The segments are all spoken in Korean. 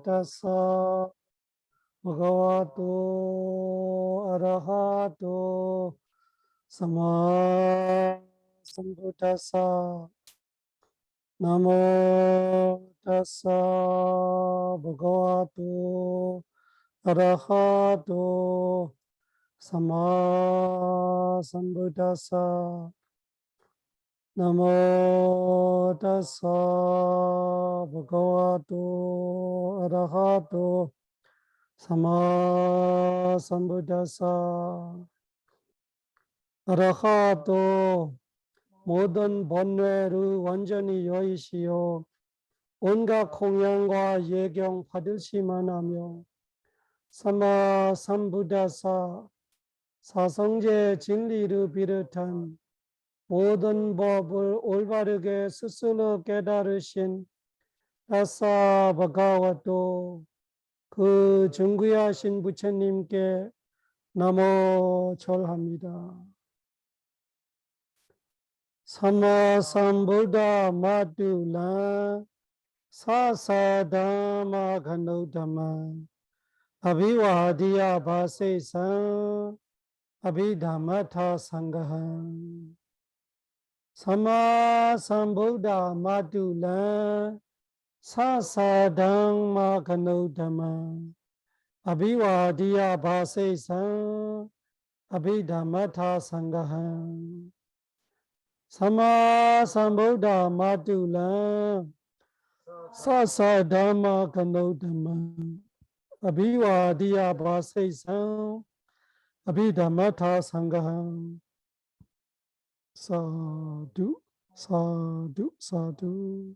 tassa bhagavato arahato sama sambuddhassa. Namo tassa bhagavato arahato sama sambuddhassa. Namo tassa bhagavato arahato sama sambuddhassa. arahato 모든 번뇌를 완전히 여의시오. 온갖 공양과 예경 받으시만 하며 사마 삼부다사 사성제 진리를 비롯한 모든 법을 올바르게 스스로 깨달으신 다사 바가와도 그 존귀하신 부처님께 나모 절합니다. 사마 삼부다 마두라 사사다마 간우다마 아비와디야 바세사 아비다마타 상가한 사마 삼부다 마두라 사사다마 간우다마 아비와디야 바세사 아비다마타 상가한 사마 삼부다 마두라 사사다마 간우다마 아비와디야 바세사 아비다마타 상가한 사두 사두 사두.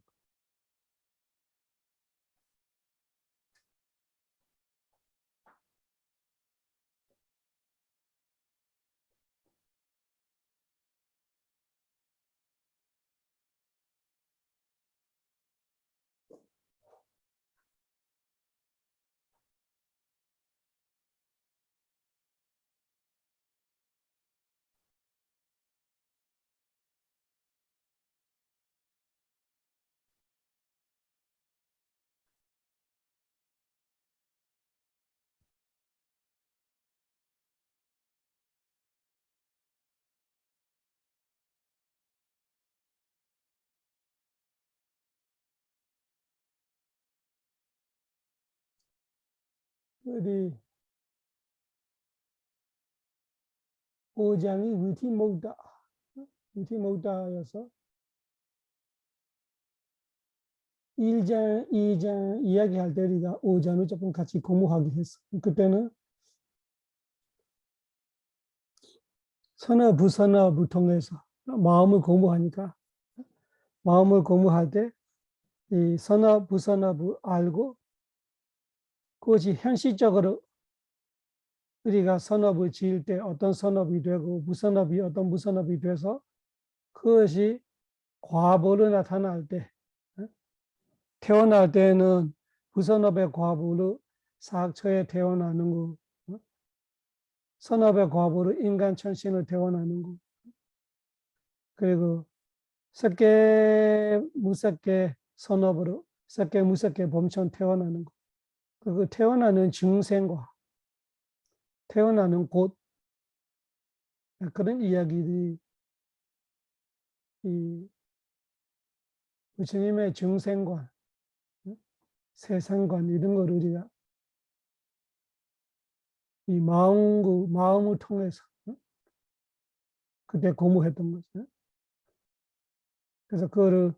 우리 오장이 위티목다여서 1장, 2장 이야기할 때 우리가 오장을 조금 같이 공부하게 했어. 그때는 선어, 부선어부 통해서 마음을 공부하니까 마음을 공부할 때 이 선어, 부선어부 알고 그것이 현실적으로 우리가 선업을 지을 때 어떤 선업이 되고 무선업이 어떤 무선업이 돼서 그것이 과보로 나타날 때 태어날 때는 무선업의 과보로 사학처에 태어나는 거, 선업의 과보로 인간 천신을 태어나는 거, 그리고 섞개 무섞개 선업으로 섞개 무섞개 범천 태어나는 거, 그 태어나는 증생과 태어나는 곳, 그런 이야기들이 이 부처님의 증생관, 세상관 이런 걸 우리가 이 마음을 통해서 그때 공부했던 거죠. 그래서 그거를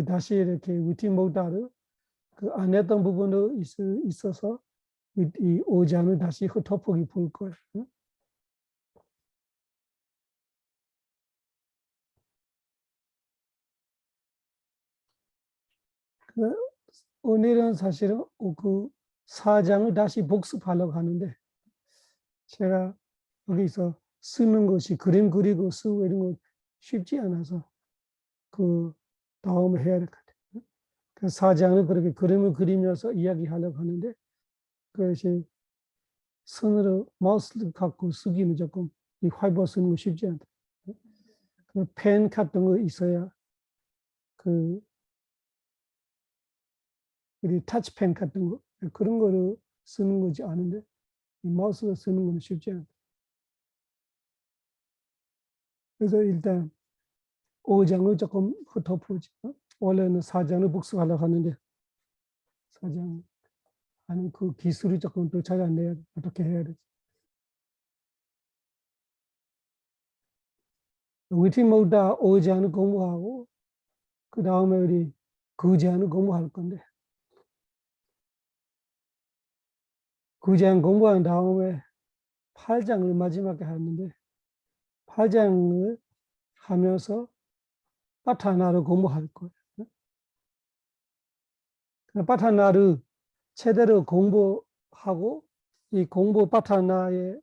다시 이렇게 위티목다를 안 했던 부분도 있어서 이 5장을 다시 흩어보기 볼 거예요. 오늘은 사실은 그 4장을 다시 복습하려고 하는데 제가 여기서 쓰는 것이 그림 그리고 쓰고 이런 거 쉽지 않아서 그 다음에 해야 될 것 같아요. 그 4장을 그렇게 그림을 그리면서 이야기하려고 하는데 그것이 손으로 마우스를 갖고 쓰기는 조금 이 화이트 쓰는 거 쉽지 않다. 그 펜 같은 거 있어야 그 우리 타치펜 같은 거 그런 거를 쓰는 거지 않은데 이 마우스로 쓰는 건 쉽지 않다. 그래서 일단 5장을 조금 흩어보지. 원래는 4장을 복습하려고 하는데 4장 하는 그 기술을 조금 더 찾아내야 돼. 어떻게 해야 되지? 위티모다 5장을 공부하고 그 다음에 우리 9장을 공부할 건데 9장 공부한 다음에 8장을 마지막에 하는데 8장을 하면서 파타나를 공부할 거예요. 파타나를 제대로 공부하고 이 공부 파타나의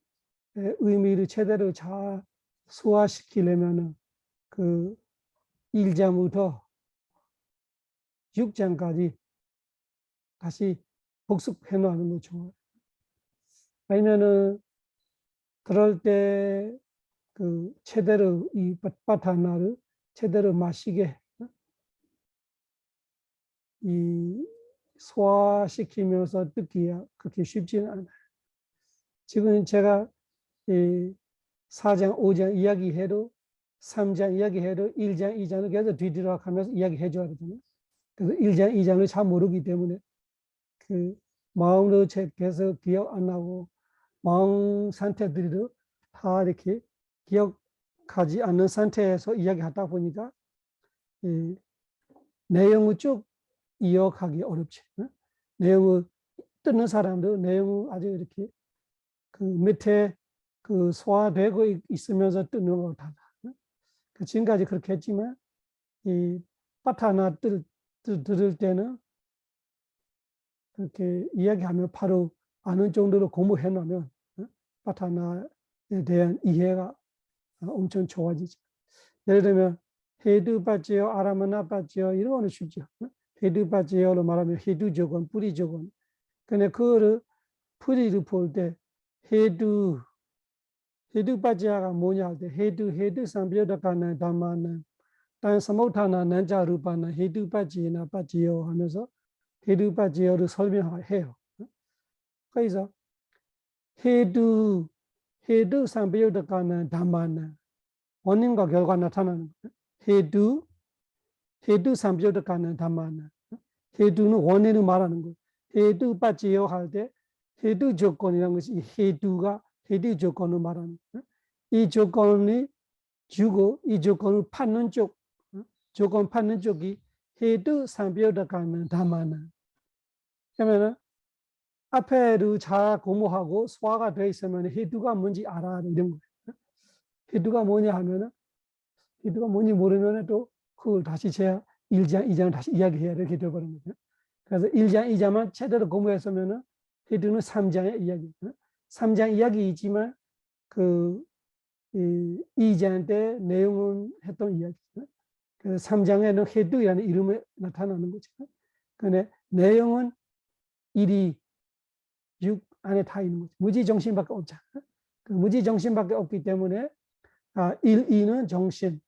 의미를 제대로 잘 소화시키려면 그 1장부터 6장까지 다시 복습해 놓는 거 좋아요. 아니면은 그럴 때 그 제대로 이 파타나를 제대로 마시게 이 소화시키면서 듣기가 그렇게 쉽지는 않아요. 지금 제가 이 4장, 5장 이야기해도 3장 이야기해도 1장, 2장을 계속 뒤돌아가면서 이야기해 줘야 되잖아요. 그래서 1장, 2장을 잘 모르기 때문에 그 마음으로 계속 기억 안 나고 마음 상태들도 다 이렇게 기억하지 않는 상태에서 이야기하다 보니까 이 내용을 쭉 이어가기 어렵지. 내용을 듣는 사람도 내용을 아주 이렇게 그 밑에 그 소화되고 있으면서 듣는 거 달라. 지금까지 그렇게 했지만 이 파타나 들을 때는 그렇게 이야기하면 바로 아는 정도로 공부해 놓으면 파타나에 대한 이해가 엄청 좋아지죠. 예를 들면 헤두바지요, 아라마나바지요 이런 거는 쉽죠. 헤두바지요로 말하면 헤두 조건, 뿌리 조건. 근데 그거를 뿌리를 볼 때 헤두바지야가 뭐냐 할 때 헤두 삼비어다가는 담마는 딴 사모타나 난자루바나 헤두바지나 바지요 하면서 헤두바지요를 설명해요. 그래서 헤두 삼비어다가는 담마는 원인과 결과 나타나는 거예요. 헤두 삼비어다가는 담마는 헤두는 원인을 말하는 거예요. 헤두 바지요 할 때 헤두 조건이라는 것이 헤두 조건을 말하는 거예요. 이 조건이 주고 이 조건을 받는 쪽, 조건 받는 쪽이 헤두 삼비어다가는 담마는. 그러면 앞에를 잘 공부하고 소화가 돼 있으면 헤두가 뭔지 알아 이런 거예요. 헤두가 뭐냐 하면은 헤두가 뭔지 모르면 또 그걸 다시 제가 1장, 2장을 다시 이야기해야 되게 되어버린 거죠. 그래서 1장, 2장만 제대로 공부했으면은 헤두는 3장의 이야기. 3장 이야기이지만 그 2장 때 내용은 했던 이야기. 그래서 3장에는 헤두라는 이름이 나타나는 거죠. 근데 내용은 1이 6 안에 다 있는 거죠. 무지 정신밖에 없잖아. 그 무지 정신밖에 없기 때문에 1, 2는 정신,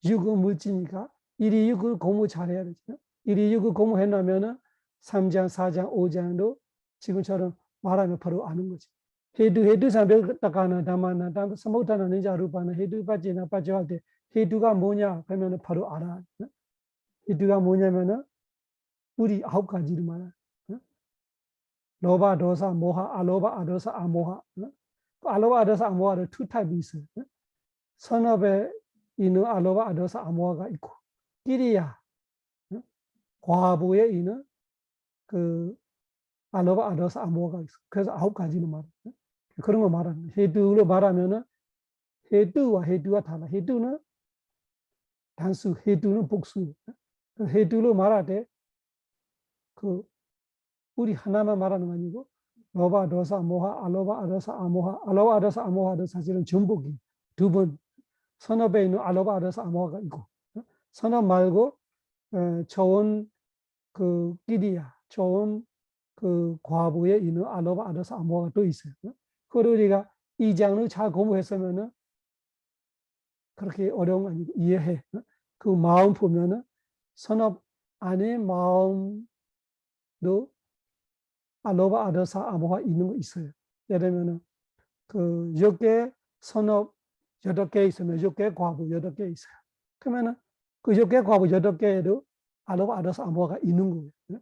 6은 물질이니까 1이 6을 공부 잘해야 되죠. 1이 6을 공부해 놓으면은 3장, 4장, 5장도 지금처럼 말하면 바로 아는 거지. 헤두 삼백다가나 다마나 사모타나 닌자루바나 헤두 빠지나 빠져 할 때 헤두가 뭐냐 그러면 바로 알아. 헤두가 뭐냐면은 우리 9가지를 말해. 로바, 도사, 모하, 알로바, 아도사, 아모하. 알로바, 아도사, 아모하를 두 타입이 있어요. 선업에 있는 알로바, 아도사, 아모하가 있고, 끼리야, 과부에 있는 그 알로바, 아도사, 아모하가 있어. 그래서 9가지를 말해. 그런 거 말하는 거예요. 헤두로 말하면은 헤두와 달라. 헤두는 단수, 헤두는 복수. 헤두로 말할 때 그 우리 하나만 말하는 거 아니고 로바, 도사, 모하, 알로바, 아도사, 아모하, 알로바, 아도사, 아모하도 사실은 전복이 두 번 선업에 있는 알로바, 아도사, 아모하가 있고 선업 말고 좋은 그 끼리야, 좋은 그 과부에 있는 알로바, 아도사, 아모하가 또 있어요. 그걸 우리가 이 장을 잘 공부했으면은 그렇게 어려운 거 아니고 이해해. 그 마음 보면은 선업 안에 마음 알로바 아더사 아모가 있는 거 있어요. 예를 들면은 그 6개 선업 8개 있으면 6개 과부 8개 있어요. 그러면은 그 6개 과부 8개에도 알로바 아더사 아모가 있는 거예요.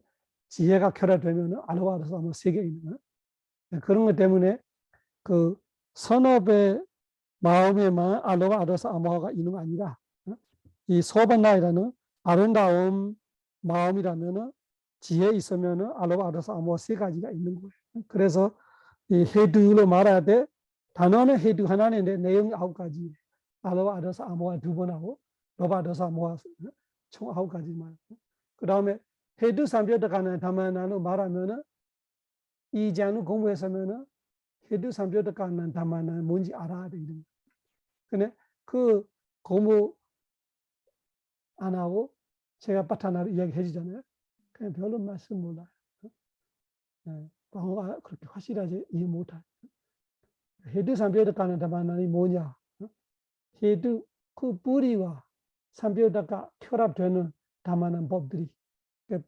지혜가 결합되면은 알로바 아더사 아모 3개 있는 거예요. 그런 것 때문에 그 선업의 마음에만 알로바 아더사 아모가 있는 거 아니라 이 소반나이라는 아름다운 마음이라면은 지혜 있으면은 알로바 아더사 아모 3가지가 있는 거예요. 그래서 이 헤드로 말할 때 단어는 헤드 하나인데 내용이 9가지. 알로바 아더사 아모가 2번 하고 로바 아더사 아모가 총 9가지 말. 그 다음에 헤드 삼표득하는 담아나는 말하면은 이 장을 공부했으면은 헤드 삼표득하는 담아나는 뭔지 알아야 되는. 근데 그 공부 안 하고 제가 바타나를 이야기해 주잖아요. 그냥 별로 말씀 몰라요. 방어가 그렇게 확실하게 이해 못해요. 헤드 삼표득하는 담아나는 뭐냐? 헤드 그 뿌리와 삼표득과 결합되는 담아나는 법들이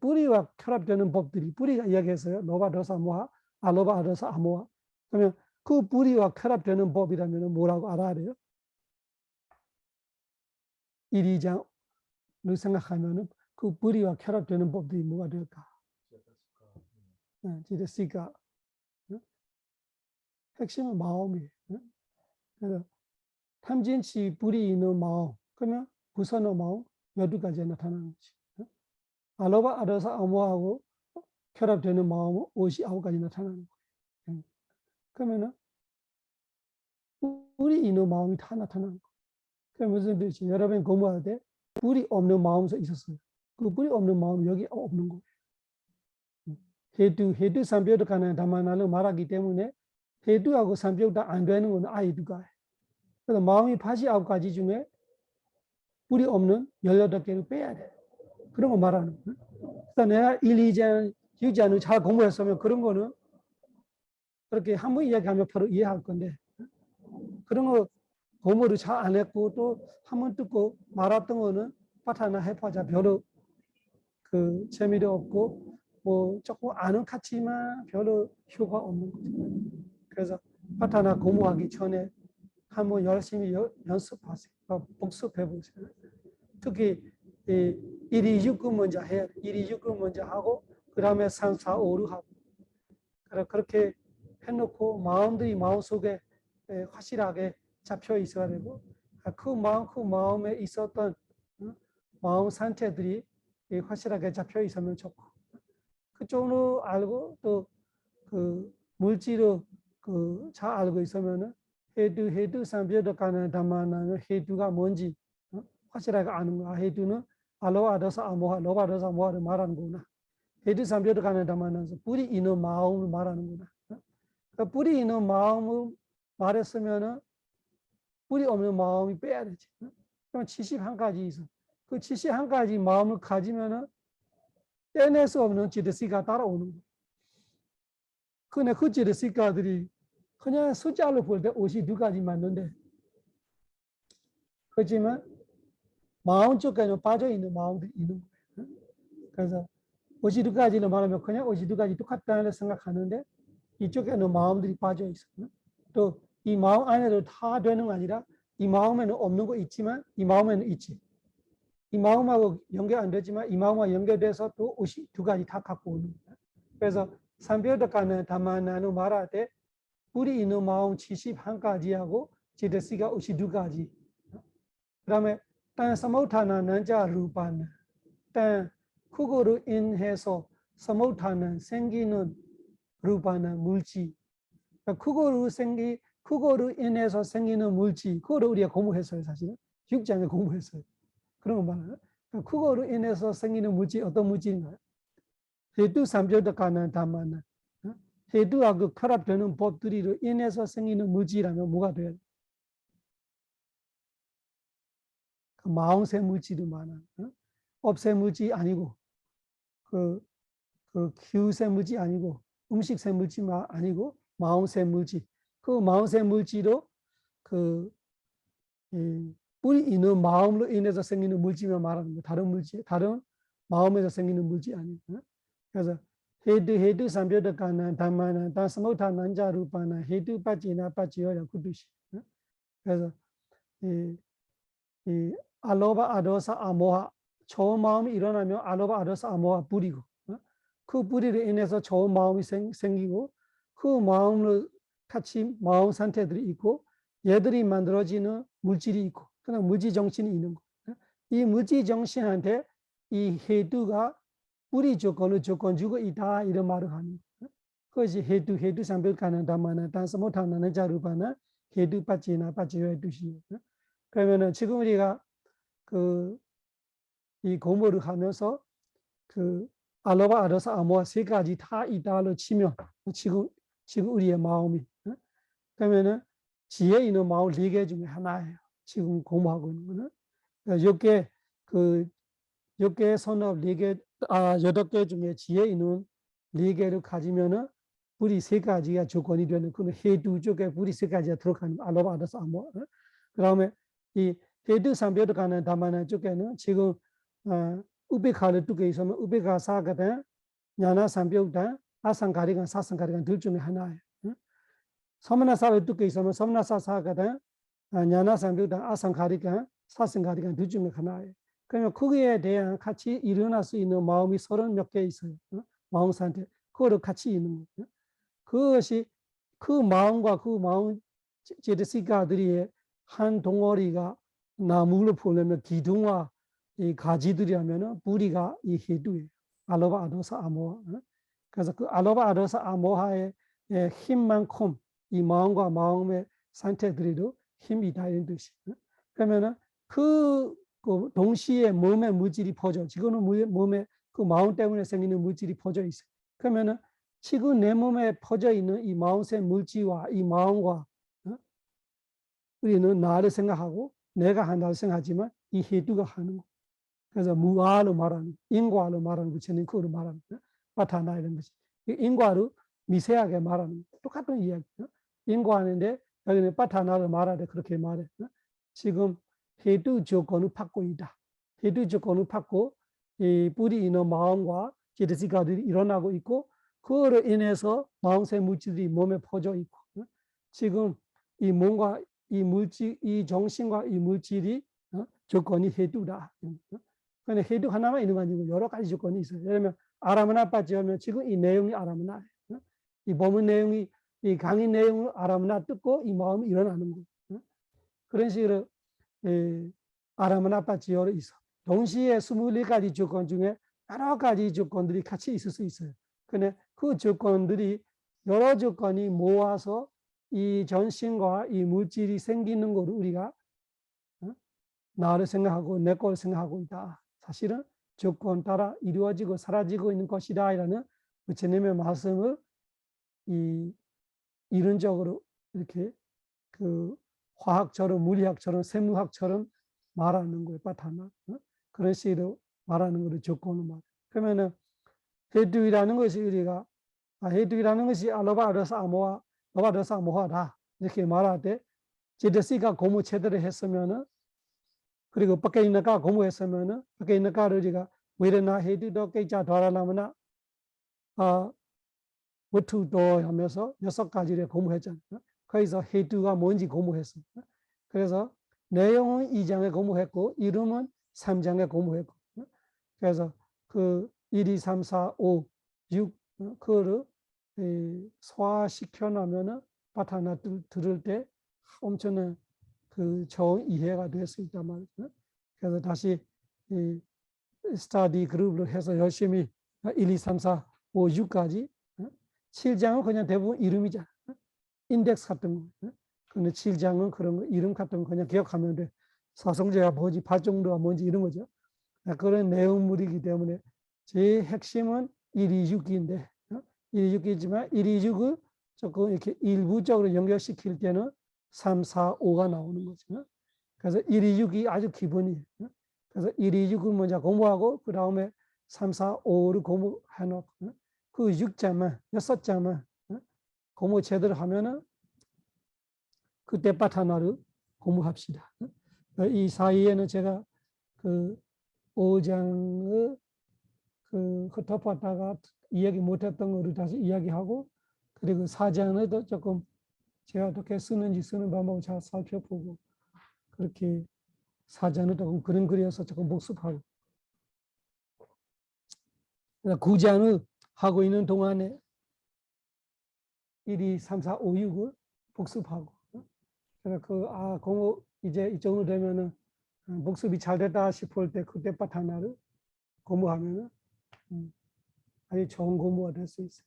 뿌리와 결합되는 법들이 뿌리가 이야기했어요. 로바 더사 모하, 알로바 아더사 아모하. 그러면 그 뿌리와 결합되는 법이라면 뭐라고 알아야 돼요? 1, 2장을 생각하면은 그 뿌리와 결합되는 법들이 뭐가 될까? 지데시가 핵심은 마음이에요. 그래서 탐진치 뿌리 있는 마음, 그러면 부선의 마음 12가지에 나타나는 거지. 알로바 아더사 아모하고 결합되는 마음은 59가지 나타나는 거예요. 그러면은 뿌리 있는 마음이 다 나타나는 거예요. 그게 무슨 뜻이지? 여러분 공부할 때 뿌리 없는 마음에서 있었어요. 그 뿌리 없는 마음 여기 없는 거예요. 헤두 삼표득하는 담아나를 말하기 때문에 헤두하고 삼표득 안 되는 건 아이두가. 그래서 마음이 89가지 중에 뿌리 없는 18개를 빼야 돼. 그런 거 말하는 거예요. 그래서 내가 1, 2장, 6장을 잘 공부했으면 그런 거는 그렇게 한 번 이야기하면 바로 이해할 건데 그런 거 공부를 잘 안 했고 또 한 번 듣고 말았던 거는 바타나 해봐자 별로 그 재미도 없고 뭐 조금 아는 같지만 별로 효과 없는 거죠. 그래서 바타나 공부하기 전에 한번 열심히 연습하세요. 복습해 보세요. 특히 1, 2, 6급 먼저 해야 돼. 1, 2, 6급 먼저 하고 그 다음에 3, 4, 5, 6 하고 그렇게 해놓고 마음들이 마음속에 확실하게 잡혀 있어야 되고 그 마음에 있었던 마음 상태들이 확실하게 잡혀 있으면 좋고 그쪽으로 알고 또 그 물질로 그 잘 알고 있으면은 헤두 삼표득하는 담아나는 헤두가 뭔지 확실하게 아는 거야. 헤두는 알로바 아더사 아모하, 로바 아더사 아모하를 말하는 거구나. 헤두 삼표득하는 담아나는 뿌리 있는 마음을 말하는구나. 그 뿌리 있는 마음을 말했으면은 뿌리 없는 마음이 빼야 되지. 그럼 71가지 있어. 그 71가지 마음을 가지면은 떼낼 수 없는 지드시가 따라오는 거야. 근데 그 지드시가들이 그냥 숫자로 볼 때 52가지 맞는데 그렇지만 마음 쪽에는 빠져있는 마음들이 있는 거예요. 그래서 52가지를 말하면 그냥 52가지 똑같다는 생각하는데 이쪽에는 마음들이 빠져있어요. 또 이 마음 안에도 다 되는 거 아니라 이 마음에는 없는 거 있지만 이 마음에는 있지. 이 마음하고 연결 안 되지만 이 마음과 연결돼서 또 52가지 다 갖고 오는 거예요. 그래서 삼표득하는 담아나는 말할 때 뿌리 있는 마음 71가지하고 지드시가 52가지. 그 다음에 딴 사모타나는 자 루파는 딴 그거로 인해서 사모타는 생기는 루파는 물질. 그거로 인해서 생기는 물질. 그거를 우리가 공부했어요, 사실은. 6장에 공부했어요. 그런 거 말하는. 그거로 인해서 생기는 물질, 어떤 물질인가요? 헤두 삼표득하는 담아는 헤두하고 결합되는 법들이로 인해서 생기는 물질이라면 뭐가 돼요? 그 마음새 물질이 많아. 업새 물질이 아니고 그 기후새 물질이 아니고 음식새 물질이 아니고 마음새 물질. 그 마음새 물질도 그 뿌리 있는 마음으로 인해서 생기는 물질만 말하는 거. 다른 물질, 다른 마음에서 생기는 물질 아니에요. 그래서 헤두 삼표득가나 담마나 다 스모타 난자루파나 헤두 빠지나 빠지어야 구두시. 그래서 이 알로바 아도사 아모하 좋은 마음이 일어나면 알로바 아도사 아모하 뿌리고 그 뿌리를 인해서 좋은 마음이 생기고 그 마음으로 같이 마음 상태들이 있고 얘들이 만들어지는 물질이 있고 그다음 물질 정신이 있는 거. 이 물질 정신한테 이 헤두가 뿌리 조건을 조건 주고 있다 이런 말을 하는 거. 그것이 헤두 상별가는 담마나 단서 못하는 자루바나 헤두 빠지나 빠지어야 뜻이에요. 그러면은 지금 우리가 이 공부를 하면서 알로바 아도사 아모아 세 가지 다 있다로 치면 지금 우리의 마음이 그러면은 지혜 있는 마음 4개 중에 하나예요. 지금 공부하고 있는 거는 6개 6개 선업 4개 8개 중에 지혜 있는 4개를 가지면은 불이 3가지가 조건이 되는 그 헤두 쪽에 불이 3가지가 들어가는 알로바 아도사 아모아. 그다음에 이 헤두 상별을 가는 담마나 쪽에는 지금 우베카를 두개 있으면 우베카 사거든 야나 상별단 아상가리간 사상가리간 둘 중에 하나예요. 서문화사를 두개 있으면 서문화사 사거든 야나 상별단 아상가리간 사상가리간 둘 중에 하나예요. 그러면 거기에 대한 같이 일어날 수 있는 마음이 30몇 개 있어요. 마음 상태 그거를 같이 있는 거예요. 그것이 그 마음과 그 마음 제르시가들이 한 덩어리가 나무를 보려면 기둥과 이 가지들이라면은 뿌리가 이 헤두예요. 알로바 아도사 아모하. 그래서 그 알로바 아도사 아모하의 힘만큼 이 마음과 마음의 상태들에도 힘이 있다 이런 뜻이. 그러면은 그 동시에 몸의 물질이 퍼져. 지금은 몸에 그 마음 때문에 생기는 물질이 퍼져 있어요. 그러면은 지금 내 몸에 퍼져 있는 이 마음의 물질과 이 마음과 우리는 나를 생각하고 내가 한다고 생각하지만 이 헤두가 하는 거. 그래서 무아로 말하는 인과로 말하는 부처님 그거로 말하는 바타나 이런 것이 인과로 미세하게 말하는 똑같은 이야기죠. 인과하는데 여기는 바타나로 말하되 그렇게 말해. 지금 헤두 조건을 받고 있다. 헤두 조건을 받고 이 뿌리 있는 마음과 제르시가들이 일어나고 있고 그거로 인해서 마음새 물질이 몸에 퍼져 있고 지금 이 몸과 이 물질, 이 정신과 이 물질이 조건이 헤두다. 근데 헤두 하나만 있는 거 아니고 여러 가지 조건이 있어요. 예를 들면 아라마나 빠지면 지금 이 내용이 아라마나예요. 이 법문 내용이 이 강의 내용을 아라마나 듣고 이 마음이 일어나는 거예요. 그런 식으로 아라마나 빠지어로 있어. 동시에 24가지 조건 중에 여러 가지 조건들이 같이 있을 수 있어요. 근데 그 조건들이 여러 조건이 모아서 이 전신과 이 물질이 생기는 거를 우리가 나를 생각하고 내 걸 생각하고 있다. 사실은 조건 따라 이루어지고 사라지고 있는 것이다. 이라는 부처님의 말씀을 이론적으로 이렇게 화학처럼 물리학처럼 생물학처럼 말하는 거예요. 바타나. 그런 식으로 말하는 거를 조건을 말해요. 그러면은 헤두이라는 것이 우리가 헤두이라는 것이 알로바 아도사 아모하, 로바 아도사 아모하다. 이렇게 말할 때 제드시가 고무 제대로 했으면은 그리고 밖에 있는 가 공부했으면은 밖에 있는 가를 우리가 외래나 헤두도 깨자 더라나무나 워투도 하면서 6가지를 공부했잖아요. 거기서 헤두가 뭔지 공부했어. 그래서 내용은 2장에 공부했고 이름은 3장에 공부했고 그래서 그 1, 2, 3, 4, 5, 6 그거를 소화시켜 놓으면은 바타나 들을 때 엄청난 좋은 이해가 될 수 있단 말이죠. 그래서 다시 스터디 그룹으로 해서 열심히 1, 2, 3, 4, 5, 6까지 7장은 그냥 대부분 이름이잖아. 인덱스 같은 거. 근데 7장은 그런 거 이름 같은 거 그냥 기억하면 돼. 사성제가 뭐지, 발정도가 뭔지 이런 거죠. 그런 내용물이기 때문에 제 핵심은 1, 2, 6기인데 1, 2, 6기지만 1, 2, 6을 조금 이렇게 일부적으로 연결시킬 때는 3, 4, 5가 나오는 거죠. 그래서 1, 2, 6이 아주 기본이에요. 그래서 1, 2, 6을 먼저 공부하고 그 다음에 3, 4, 5를 공부해 놓고 그 6자만, 6자만 공부 제대로 하면은 그때 바타나를 공부합시다. 이 사이에는 제가 그 5장을 흩어봤다가 이야기 못했던 거를 다시 이야기하고, 그리고 사장을 조금 제가 어떻게 쓰는지 쓰는 방법을 잘 살펴보고, 그렇게 사전을 조금 그림 그려서 조금 복습하고, 9장을 하고 있는 동안에 1, 2, 3, 4, 5, 6을 복습하고, 그래서 공부 이제 이 정도 되면은 복습이 잘 됐다 싶을 때 그때 part 하나를 공부하면은 아주 좋은 공부가 될 수 있어요.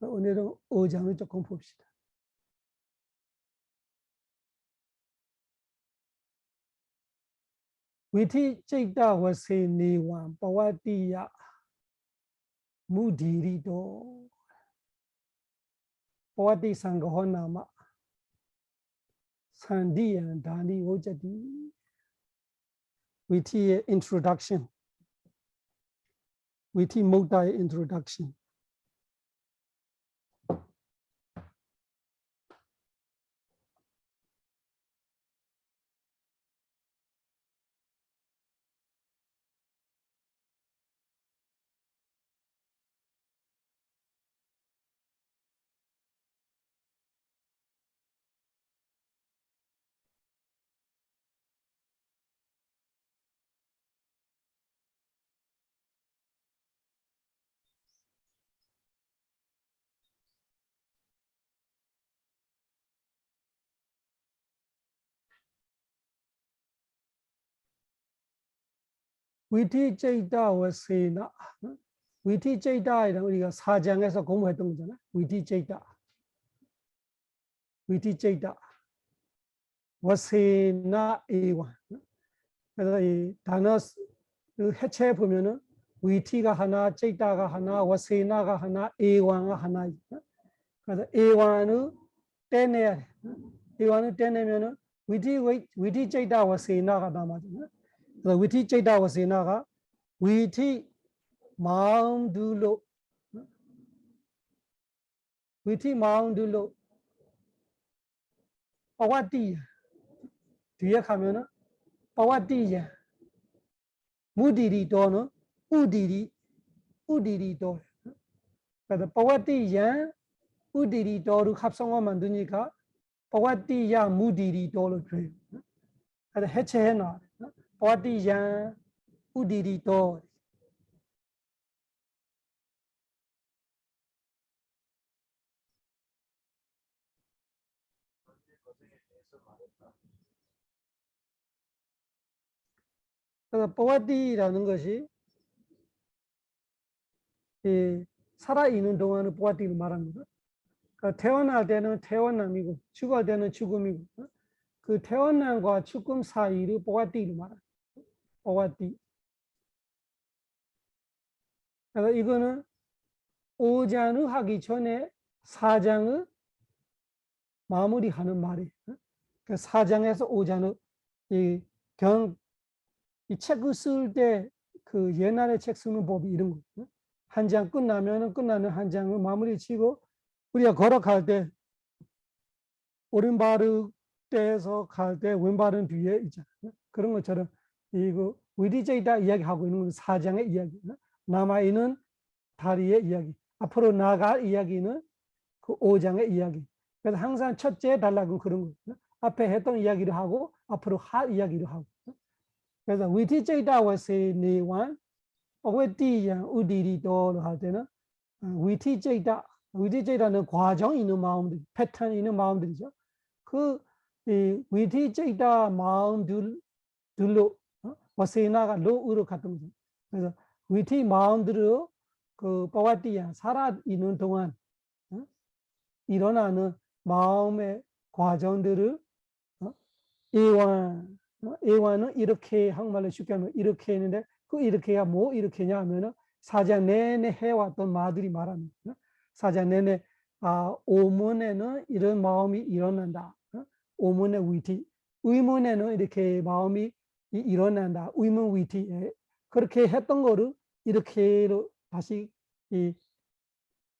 오늘은 5장을 조금 봅시다. 위티 찌다 와세 니완 파와티야 무디리도 파와티 상거나마 산디얀 다니 오자디. 위티의 introduction, 위티 모다의 introduction. 위티 찌다 와세나, 위티 찌다는 우리가 4장에서 공부했던 거잖아. 위티 찌다, 위티 찌다 와세나 에완. 그래서 이 단어 해체해 보면은 위티가 하나, 찌다가 하나, 와세나가 하나, 에완가 하나. 그래서 에완을 떼내야 돼. 에완을 떼내면은 위티 찌다 와세나가 남아잖아. 그래서 위티 찌다 와세나가 위티 마음들로, 위티 마음들로 파와티 뒤에 가면은 파와티야 무디리도는 우디리도. 그래서 파와티야 우디리도를 합성어 만드니까 파와티야 무디리도로 돼요. 그래서 해체해 놔. 파와티야 우디리도. 그래서 파와티라는 것이 살아있는 동안은 파와티를 말하는 거죠. 그러니까 태어날 때는 태어남이고 죽을 때는 죽음이고, 그 태어남과 죽음 사이를 파와티를 말하는 거죠. 파와티. 그래서 이거는 5장을 하기 전에 4장을 마무리하는 말이에요. 그 4장에서 5장을 이 책을 쓸 때 그 옛날에 책 쓰는 법이 이런 거예요. 한 장 끝나면은 끝나는 한 장을 마무리 치고, 우리가 걸어갈 때 오른발을 떼서 갈 때 왼발은 뒤에 있잖아요. 그런 것처럼 이거 위디제이다 이야기하고 있는 건 4장의 이야기, 남아있는 다리의 이야기, 앞으로 나갈 이야기는 그 5장의 이야기. 그래서 항상 첫째 단락은 그런 거예요. 앞에 했던 이야기를 하고 앞으로 할 이야기를 하고. 그래서 위티제이다 와세 네완 어웨티양 우디리도로 할 때는 위티제이다는 과정 있는 마음들, 패턴 있는 마음들이죠. 그 위티제이다 마음들로 와세나가 로으로 갔던 거죠. 그래서 위티 마음들로 그 파와티양 살아 있는 동안 일어나는 마음의 과정들을 예완은 이렇게, 한국말로 쉽게 하면 이렇게 했는데, 그 이렇게가 뭐 이렇게냐 하면은 4장 내내 해왔던 말들이 말하는 거예요. 4장 내내 오문에는 이런 마음이 일어난다. 오문의 위티. 의문에는 이렇게 마음이 일어난다. 의문 위티. 그렇게 했던 거를 이렇게로 다시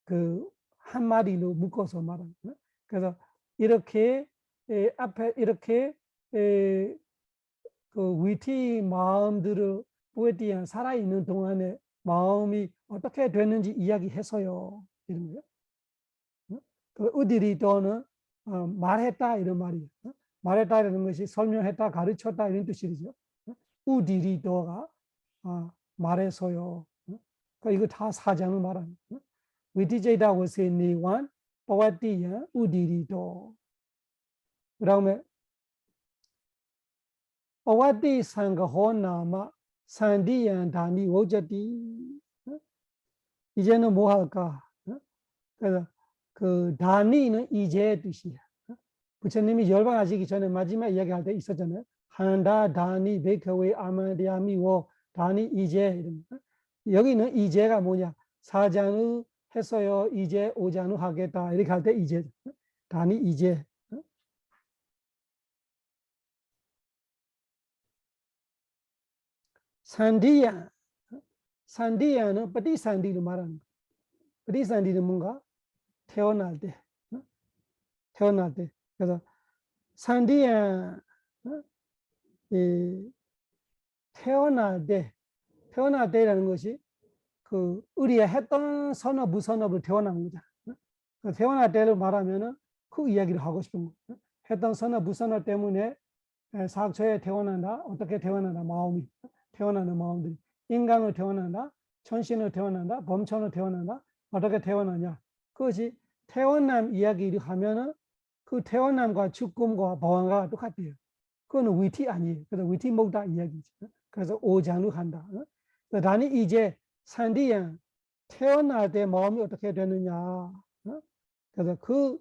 그 한마디로 묶어서 말하는 거예요. 그래서 이렇게 앞에 이렇게 그 위티 마음들을 뿌에띠양 살아있는 동안에 마음이 어떻게 됐는지 이야기해서요. 이런 거예요. 그 우디리도는 말했다 이런 말이에요. 말했다 이런 것이 설명했다, 가르쳤다 이런 뜻이죠. 우디리도가 말해서요. 그러니까 이거 다 사장을 말하는 거예요. 위티제이다 워세 니완 빠와띠야 우디리도. 그 다음에 빠와띠 상가호나마 산디얀 다니 오자띠. 이제는 뭐 할까? 그래서 그 다니는 이제의 뜻이야. 부처님이 열반하시기 전에 마지막 이야기할 때 있었잖아요. 한다 다니 베크웨 아마디아미워 다니 이제. 여기는 이제가 뭐냐? 사장의 했어요. 이제 오장을 하겠다. 이렇게 할 때 이제. 다니 이제. 산디야. 산디야는 빠티산디를 말하는 거야. 빠티산디는 뭔가? 태어날 때. 태어날 때. 그래서 산디야 태어날 때라는 것이 그 우리가 했던 선업 무선업을 태어난 거잖아. 그 태어날 때를 말하면은 그 이야기를 하고 싶은 거. 했던 선업 무선업 때문에 사초에 태어난다. 어떻게 태어난다. 마음이 태어나는 마음들이 인간으로 태어난다. 천신으로 태어난다. 범천으로 태어난다. 어떻게 태어나냐. 그것이 태어남 이야기를 하면은 그 태어남과 죽음과 보안과 똑같아요. 그거는 위티 아니에요. 그래서 위티 먹다 이야기죠. 그래서 오장로 한다. 나는 이제 산디양 태어날 때 마음이 어떻게 되느냐. 그래서 그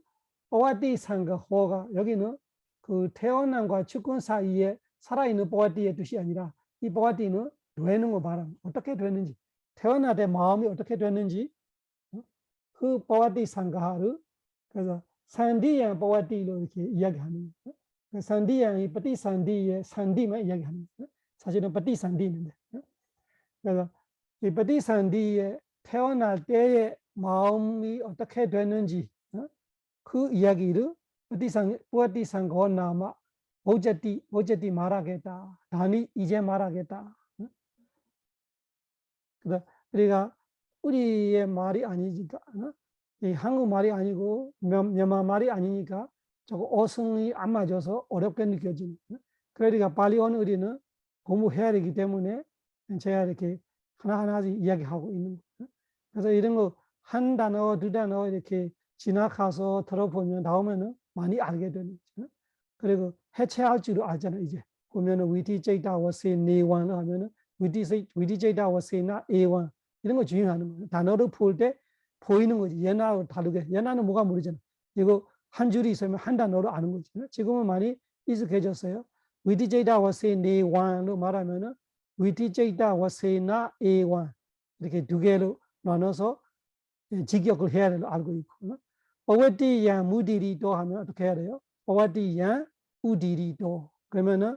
오와띠 상가 호가 여기는 그 태어남과 죽음 사이에 살아있는 보아띠의 뜻이 아니라 이 보아띠는 되는 거 말하는 어떻게 되는지 태어날 때 마음이 어떻게 되는지 그 보아띠 상가를 그래서 산디양 보아띠로 이렇게 이야기하는 거예요. 산디양이 빠띠산디의 산디만 이야기하는 거예요. 사실은 빠띠산디인데 그래서 이 빠띠산디의 태어날 때의 마음이 어떻게 되는지 그 이야기를 뿌아띠상고 나마 오제띠 말하겠다. 다니 이제 말하겠다. 그래서 우리가 우리의 말이 아니니까 이 한국 말이 아니고မြန်မာ말이 아니니까 조금 어성이 안 맞아서 어렵게 느껴지는. 그러니까 빨리 온 우리는 공부해야 되기 때문에 제가 이렇게 하나하나씩 이야기하고 있는 거예요. 그래서 이런 거 한 단어, 두 단어 이렇게 지나가서 들어보면 나오면은 많이 알게 되는 거죠. 그리고 해체할 줄을 알잖아요. 이제 보면은 위티제이다 워세 네완 하면은 위티제이다 워세나 에완 이런 거 중요하는 거예요. 단어를 풀 때 보이는 거지. 옛날하고 다르게. 옛날은 뭐가 모르잖아. 이거 한 줄이 있으면 한 단어로 아는 거지. 지금은 많이 익숙해졌어요. 위티제이다 워세 네완으로 말하면은 위티제이다 워세나 에완 이렇게 두 개로 나눠서 직역을 해야 되는 알고 있고. 오와띠양 무디리도 하면 어떻게 해야 돼요? 오와띠양 우디리도. 그러면은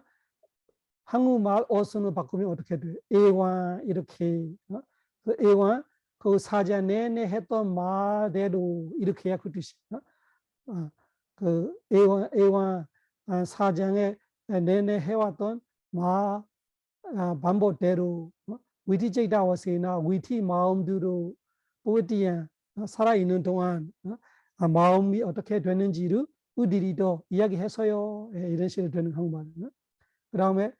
한국말 어순을 바꾸면 어떻게 돼요? 애완 이렇게. 그 애완 그 사자 내내 했던 말대로 이렇게 해야 그 뜻이. 그 애완 사장에 내내 해왔던 말 반복대로 위티제이다 와세나 위티 마음대로 오디야 살아있는 동안 마음이 어떻게 되는지를 우디리도 이야기해서요. 이런 식으로 되는 한국말은. 그 다음에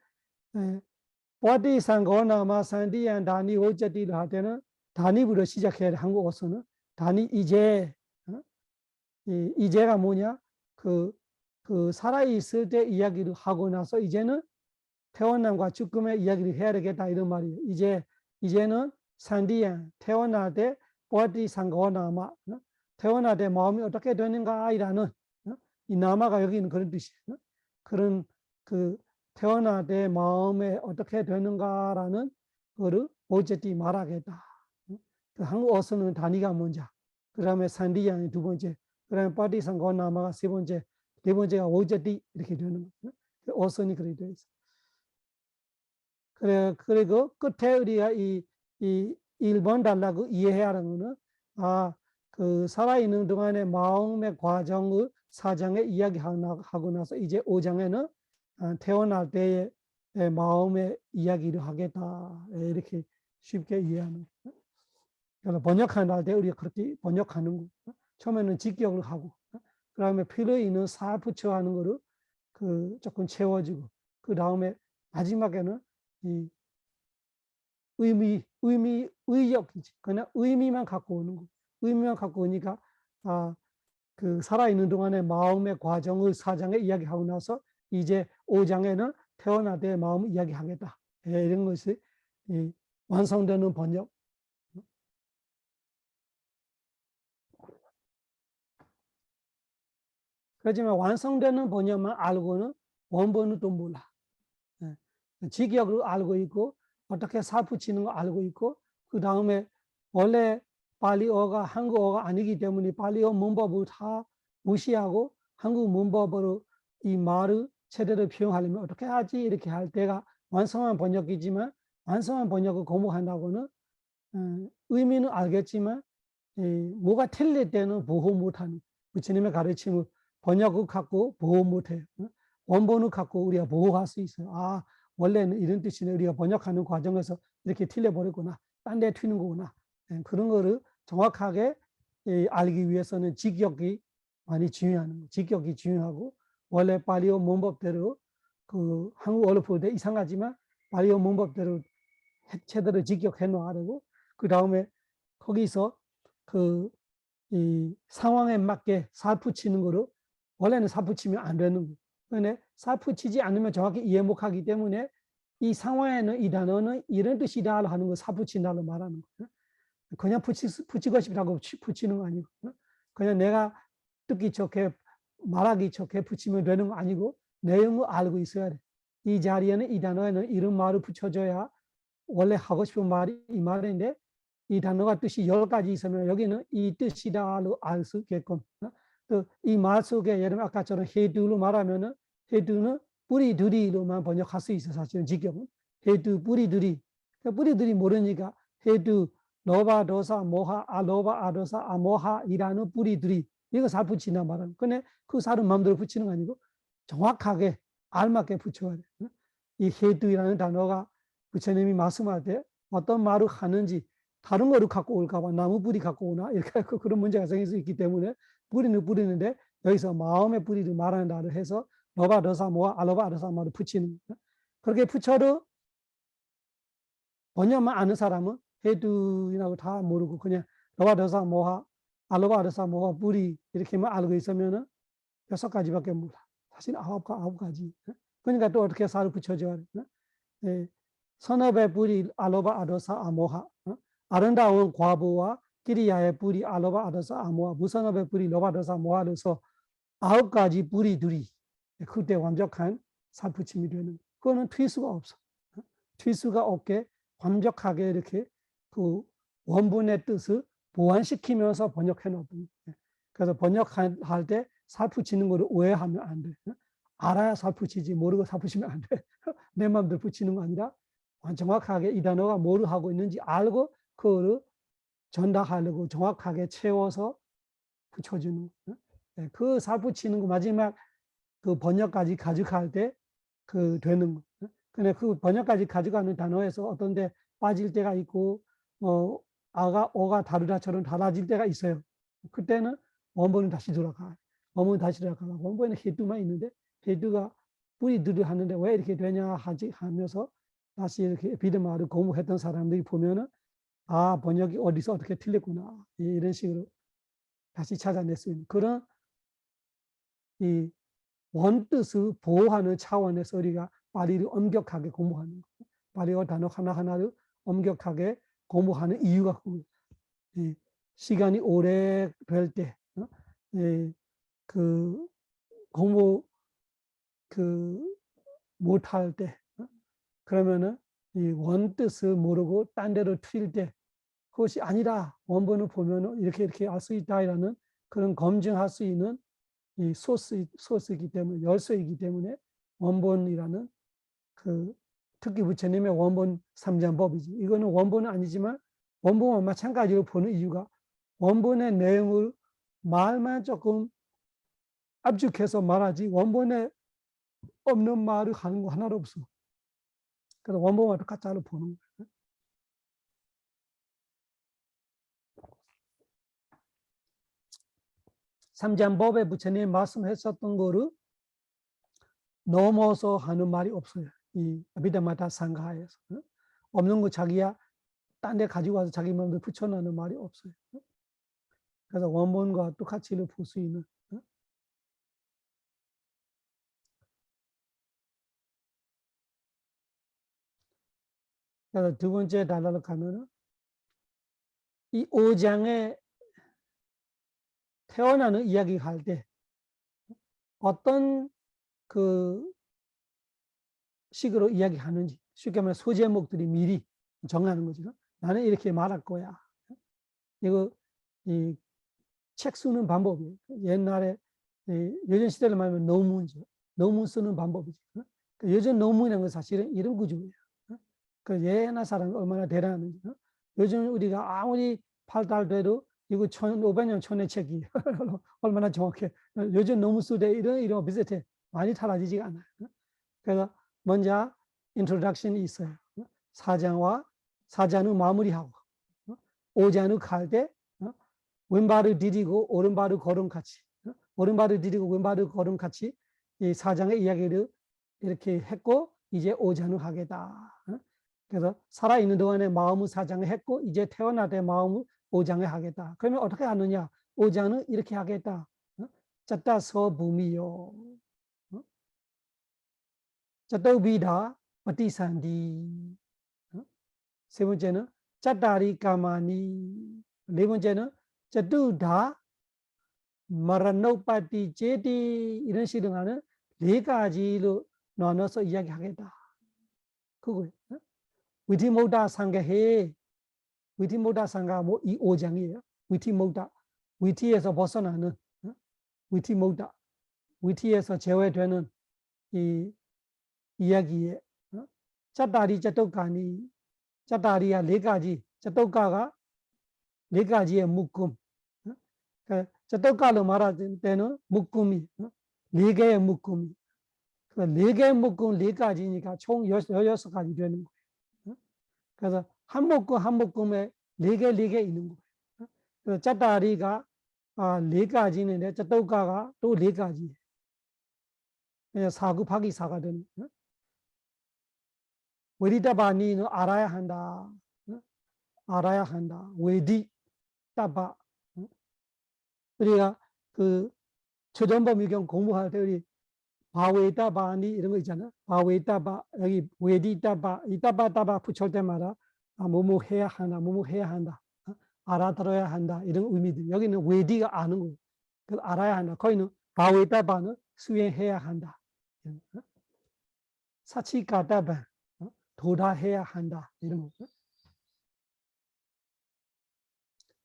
보아띠 상고나마 산디얀 다니 오자띠를 할 때는 다니부터 시작해야 돼. 한국어서는 다니 이제. 이제가 뭐냐? 그 살아있을 때 이야기를 하고 나서 이제는 태어남과 죽음의 이야기를 해야 되겠다 이런 말이에요. 이제는 산디양 태어날 때 보아띠 상고나마 태어날 때 마음이 어떻게 되는가이라는 이 나마가 여기 있는 그런 뜻이에요. 그런 그 태어날 때 마음에 어떻게 되는가라는 거를 오제띠 말하겠다. 그 한국어서는 단위가 먼저, 그 다음에 산디양이 두 번째, 그 다음에 보아띠 상고나마가 세 번째, 네 번째가 오제띠 이렇게 되는 거예요. 어선이 그렇게 되어 있어요. 그리고 끝에 우리가 이 1번 달라고 이해해야 하는 거는 그 살아있는 동안의 마음의 과정을 4장에 이야기하고 나서 이제 5장에는 태어날 때의 마음의 이야기를 하겠다. 이렇게 쉽게 이해하는. 그래서 번역할 때 우리가 그렇게 번역하는 거. 처음에는 직역을 하고, 그 다음에 필요 있는 사 붙여하는 거를 조금 채워주고, 그 다음에 마지막에는 이 의역이지. 그냥 의미만 갖고 오는 거. 의미만 갖고 오니까, 살아있는 동안에 마음의 과정을 4장에 이야기하고 나서 이제 5장에는 태어날 때의 마음을 이야기하겠다. 이런 것이 완성되는 번역. 그렇지만 완성되는 번역만 알고는 원본은 또 몰라. 직역을 알고 있고 어떻게 살붙이는 거 알고 있고 그 다음에 원래 발리어가 한국어가 아니기 때문에 발리어 문법을 다 무시하고 한국 문법으로 이 말을 제대로 표현하려면 어떻게 하지 이렇게 할 때가 완성한 번역이지만 완성한 번역을 공부한다고는 의미는 알겠지만 뭐가 틀릴 때는 보호 못하는 부처님의 가르침을 번역을 갖고 보호 못해요. 원본을 갖고 우리가 보호할 수 있어요. 원래는 이런 뜻이네. 우리가 번역하는 과정에서 이렇게 틀려버렸구나. 딴 데 튀는 거구나. 그런 거를 정확하게 알기 위해서는 직역이 많이 중요한 거예요. 직역이 중요하고 원래 발리어 문법대로 한국어로 볼 때 이상하지만 발리어 문법대로 제대로 직역해 놓으라고 그 다음에 거기서 이 상황에 맞게 살붙이는 거로 원래는 살붙이면 안 되는 거예요. 그런데 살붙이지 않으면 정확히 이해 못하기 때문에 이 상황에는 이 단어는 이런 뜻이다 하는 걸 살붙인다고 말하는 거예요. 그냥 붙이고 싶다고 붙이는 거 아니고 그냥 내가 듣기 좋게 말하기 좋게 붙이면 되는 거 아니고 내용을 알고 있어야 돼. 이 자리에는 이 단어에는 이런 말을 붙여줘야 원래 하고 싶은 말이 이 말인데 이 단어가 뜻이 10가지 있으면 여기는 이 뜻이다로 알 수 있게끔 또 이 말 속에 예를 들면 아까처럼 해두로 말하면은 해두는 뿌리두리로만 번역할 수 있어. 사실은 직역은 해두 뿌리두리 뿌리두리 모르니까 해두 노바 도사 모하 아노바 아도사 아모하이라는 뿌리두리 이거 살 붙인단 말은 근데 그 살은 마음대로 붙이는 거 아니고 정확하게 알맞게 붙여야 돼. 이 해두이라는 단어가 부처님이 말씀할 때 어떤 말을 하는지 다른 거를 갖고 올까봐 나무 뿌리 갖고 오나 이렇게 그런 문제가 생길 수 있기 때문에 뿌리는 뿌리는데 여기서 마음의 뿌리를 말한다를 해서 너바 더사 모아 알로바 아더사 말을 붙이는 거예요. 그렇게 붙여도 번역만 아는 사람은 해두이라고 다 모르고 그냥 너바 더사 모아 알로바 아더사 모아 뿌리 이렇게만 알고 있으면은 6가지밖에 몰라. 사실 9가지. 그러니까 또 어떻게 살을 붙여줘야 돼. 선업의 뿌리 알로바 아더사 아모하 아름다운 과부와 기리야의 뿌리 알로바 아더사 아모하 무선업의 뿌리 로바 아더사 모하로서 9가지 뿌리들이 그때 완벽한 살붙임이 되는 그거는 튈 수가 없어. 튈 수가 없게 완벽하게 이렇게 그 원본의 뜻을 보완시키면서 번역해 놓은 그래서 번역할 때 살붙이는 거를 오해하면 안 돼. 알아야 살붙이지 모르고 살붙이면 안 돼. 내 마음대로 붙이는 거 아니라 정확하게 이 단어가 뭐를 하고 있는지 알고 그거를 전달하려고 정확하게 채워서 붙여주는 그 살붙이는 거 마지막 그 번역까지 가져갈 때 되는 거. 근데 그 번역까지 가져가는 단어에서 어떤 데 빠질 때가 있고 어가 다르다처럼 달라질 때가 있어요. 그때는 원본은 다시 돌아가. 원본은 다시 돌아가고 원본에는 해두만 있는데 해두가 뿌리들을 하는데 왜 이렇게 되냐 하면서 다시 이렇게 비드마를 공부했던 사람들이 보면은 번역이 어디서 어떻게 틀렸구나 이런 식으로 다시 찾아낼 수 있는 그런 이 원뜻을 보호하는 차원에서 우리가 발리를 엄격하게 공부하는 거예요. 발리어 단어 하나하나를 엄격하게 공부하는 이유가 시간이 오래 될 때, 공부 못할 때, 그러면은 이 원뜻을 모르고 딴 데로 튈 때, 그것이 아니라 원본을 보면은 이렇게 알 수 있다라는 그런 검증할 수 있는 이 소스이기 때문에 열쇠이기 때문에 원본이라는 특히 부처님의 원본 삼장법이지. 이거는 원본은 아니지만 원본과 마찬가지로 보는 이유가 원본의 내용을 말만 조금 압축해서 말하지 원본에 없는 말을 하는 거 하나도 없어. 그래서 원본과 똑같자로 보는 거예요. 삼장법에 부처님 말씀했었던 거를 넘어서 하는 말이 없어요. 이 아비다마타 상가에서. 없는 거 자기야 딴 데 가지고 와서 자기 마음대로 붙여넣는 말이 없어요. 그래서 원본과 똑같이 볼 수 있는. 그래서 두 번째 단락을 가면은 이 5장에 태어나는 이야기 할 때 어떤 그 식으로 이야기하는지 쉽게 말해 소제목들이 미리 정하는 거죠. 나는 이렇게 말할 거야. 이거 이 책 쓰는 방법이에요. 옛날에 요즘 시대로 말하면 논문이죠. 논문 쓰는 방법이죠. 요즘 논문이라는 건 사실은 이런 구조예요. 그 옛날 사람이 얼마나 대단한지. 요즘 우리가 아무리 발달돼도 이거 1500년 전의 책이 얼마나 정확해. 요즘 논문 쓸 때 이런 비슷해. 많이 달라지지가 않아요. 그래서 먼저 인트로덕션이 있어요. 사장은 마무리하고 5장을 갈 때 왼발을 디디고 오른발을 걸음같이 오른발을 디디고 왼발을 걸음같이 이 4장의 이야기를 이렇게 했고 이제 5장을 하겠다. 그래서 살아있는 동안에 마음을 4장을 했고 이제 태어날 때 마음을 5장을 하겠다. 그러면 어떻게 하느냐? 5장은 이렇게 하겠다. 짜따서 부미요. 짜또비다ปฏิสันธิ. 세 번째는 짜따리 까마니. 네 번째는 짜뚜다 마라노파티 제디 이런 식으로 하는 네 가지로 나눠서 이야기하겠다. 그거예요. 위티모다 상가해. 위티모다 상가 뭐 이 5장이에요. 위티모다. 위티에서 벗어나는 위티모다. 위티에서 제외되는 이 이야기에 짜따리 짜똑가니 짜따리야 네 가지 짜똑가가 네 가지의 묶음. 짜똑가로 말할 때는 묶음이 네 개의 묶음이. 네 개의 묶음 네 가지니까 총 16가지 되는 거예요. 그래서 한 묶음에 네 개 있는 거예요. 그래서 짜따리가 네 가지인데 짜똑가가 또 네 가지. 그냥 4 곱하기 4가 되는 거예요. 웨디타바니는 알아야 한다. 알아야 한다. 웨디 따바. 우리가 그 초전법 유경 공부할 때 우리 바웨타바니 이런 거 있잖아. 바웨타바 여기 웨디타바 이 따바 붙일 때마다 뭐뭐 해야 한다. 뭐뭐 해야 한다. 알아들어야 한다. 이런 의미들. 여기는 웨디가 아는 거예요. 그 알아야 한다. 거기는 바웨타바는 수행해야 한다. 사치가다바 도달해야 한다. 이런 거.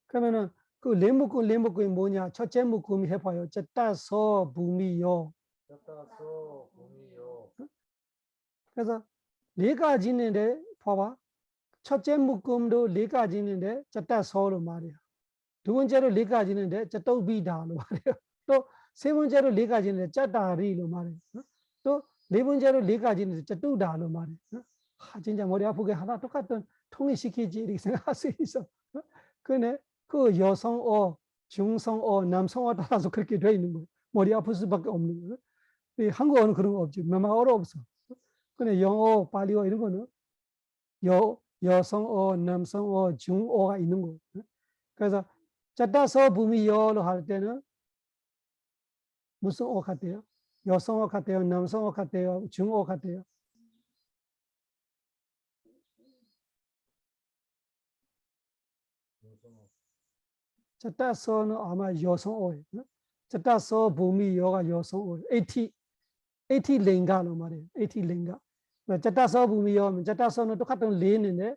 그러면은 그 레목금이 뭐냐? 첫째 묶음이 해봐요. 짜따서 부미요. 짜따서 부미요. 그래서 네 가지 있는데 봐봐. 첫째 묶음도 네 가지 있는데 짜따서로 말해요. 두 번째로 네 가지 있는데 짜또비다로 말해요. 또 세 번째로 네 가지 있는데 짜따리로 말해요. 또 네 번째로 네 가지 있는데 짜뚜다로 말해요. 진짜 머리 아프게 하나 똑같은 통일시키지 이렇게 생각할 수 있어. 그네 그 여성어, 중성어, 남성어 따라서 그렇게 되어 있는 거예요. 머리 아플 수밖에 없는 거예요. 한국어는 그런 거 없지. 웬만어로 없어. 근데 영어, 발리어 이런 거는 여성어, 남성어, 중어가 있는 거예요. 그래서 짜따서 부미여로 할 때는 무슨 어 같아요? 여성어 같아요? 남성어 같아요? 중어 같아요? 짜따서는 아마 여성어예요. 짜따서 부미여가 여성어예요. AT 랭가로 말해요. AT 랭가. 짜따서 부미여, 짜따서는 똑같은 레인인데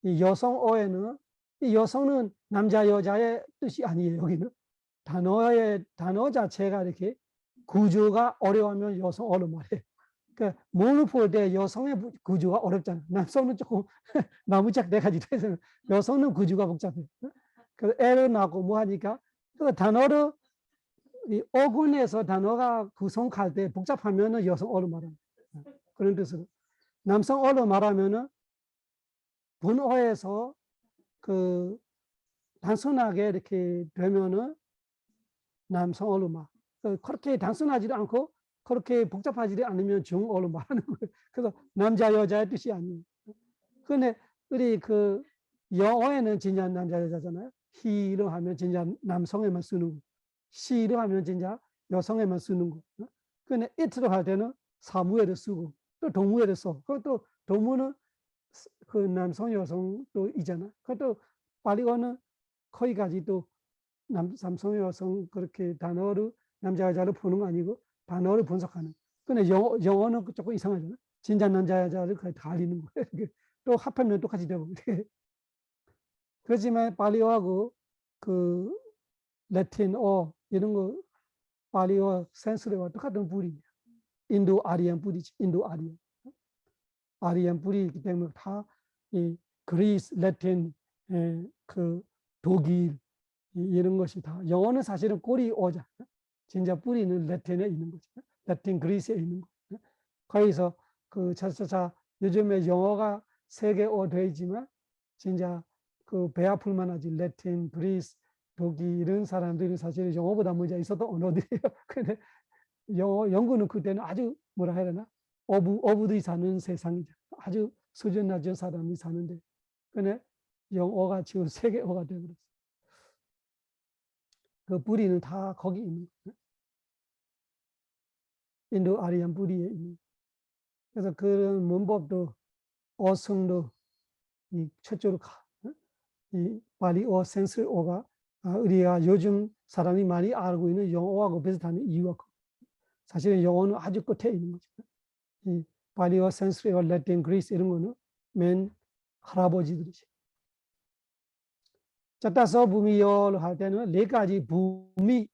이 여성어에는 이 여성은 남자 여자의 뜻이 아니에요. 여기는 단어 자체가 이렇게 구조가 어려우면 여성어로 말해요. 그러니까 몸을 볼 때 여성의 구조가 어렵잖아. 남성은 조금 나무짝대가지 돼서 여성은 구조가 복잡해요. 그래서 애를 낳고 뭐 하니까 그 단어를 이 어근에서 단어가 구성할 때 복잡하면은 여성어로 말합니다. 그런 뜻으로. 남성어로 말하면은 분어에서 그 단순하게 이렇게 되면은 남성어로 말. 그렇게 단순하지도 않고 그렇게 복잡하지도 않으면 중어로 말하는 거예요. 그래서 남자 여자의 뜻이 아니에요. 근데 우리 그 영어에는 진짜 남자 여자잖아요. he로 하면 진짜 남성에만 쓰는 거. she로 하면 진짜 여성에만 쓰는 거. 근데 it로 할 때는 사무에도 쓰고 또 동무에도 써. 그것도 동무는 그 남성 여성 또 있잖아. 그것도 발리어는 거기까지 또 남성 여성 그렇게 단어를 남자 여자를 보는 거 아니고 단어를 분석하는. 근데 영어는 조금 이상하잖아. 진짜 남자 여자를 거의 다 알리는 거예요. 또 합하면 똑같이 되고. 그렇지만 발리어하고 그 라틴어 이런 거 발리어 산스크리트와 똑같은 뿌리예요. 인도 아리안 뿌리지. 인도 아리안. 아리안 뿌리이기 때문에 다 이 그리스, 라틴, 그 독일 이런 것이 다 영어는 사실은 꼬리 오자. 진짜 뿌리는 라틴에 있는 거죠. 라틴 그리스에 있는 거. 거기서 그 차차차 요즘에 영어가 세계어 되지만 진짜 그 배 아플만 하지. 라틴, 그리스, 독일 이런 사람들이 사실 영어보다 문제 있었던 언어들이에요. 근데 영어는 그때는 아주 뭐라 해야 되나? 어부들이 사는 세상이죠. 아주 수준 낮은 사람이 사는데. 근데 영어가 지금 세계어가 되어버렸어요. 그 뿌리는 다 거기 있는 거예요. 인도 아리안 뿌리에 있는. 그래서 그런 문법도 어성도 이 첫째로 이 발리어 센스어가 우리가 요즘 사람이 많이 알고 있는 영어하고 비슷한 이유가 사실은 영어는 아주 끝에 있는 거죠. 이 발리어 센스어, 라틴, 그리스 이런 거는 맨 할아버지들이죠. 짜따서 부미요를 할 때는 네 가지 부미,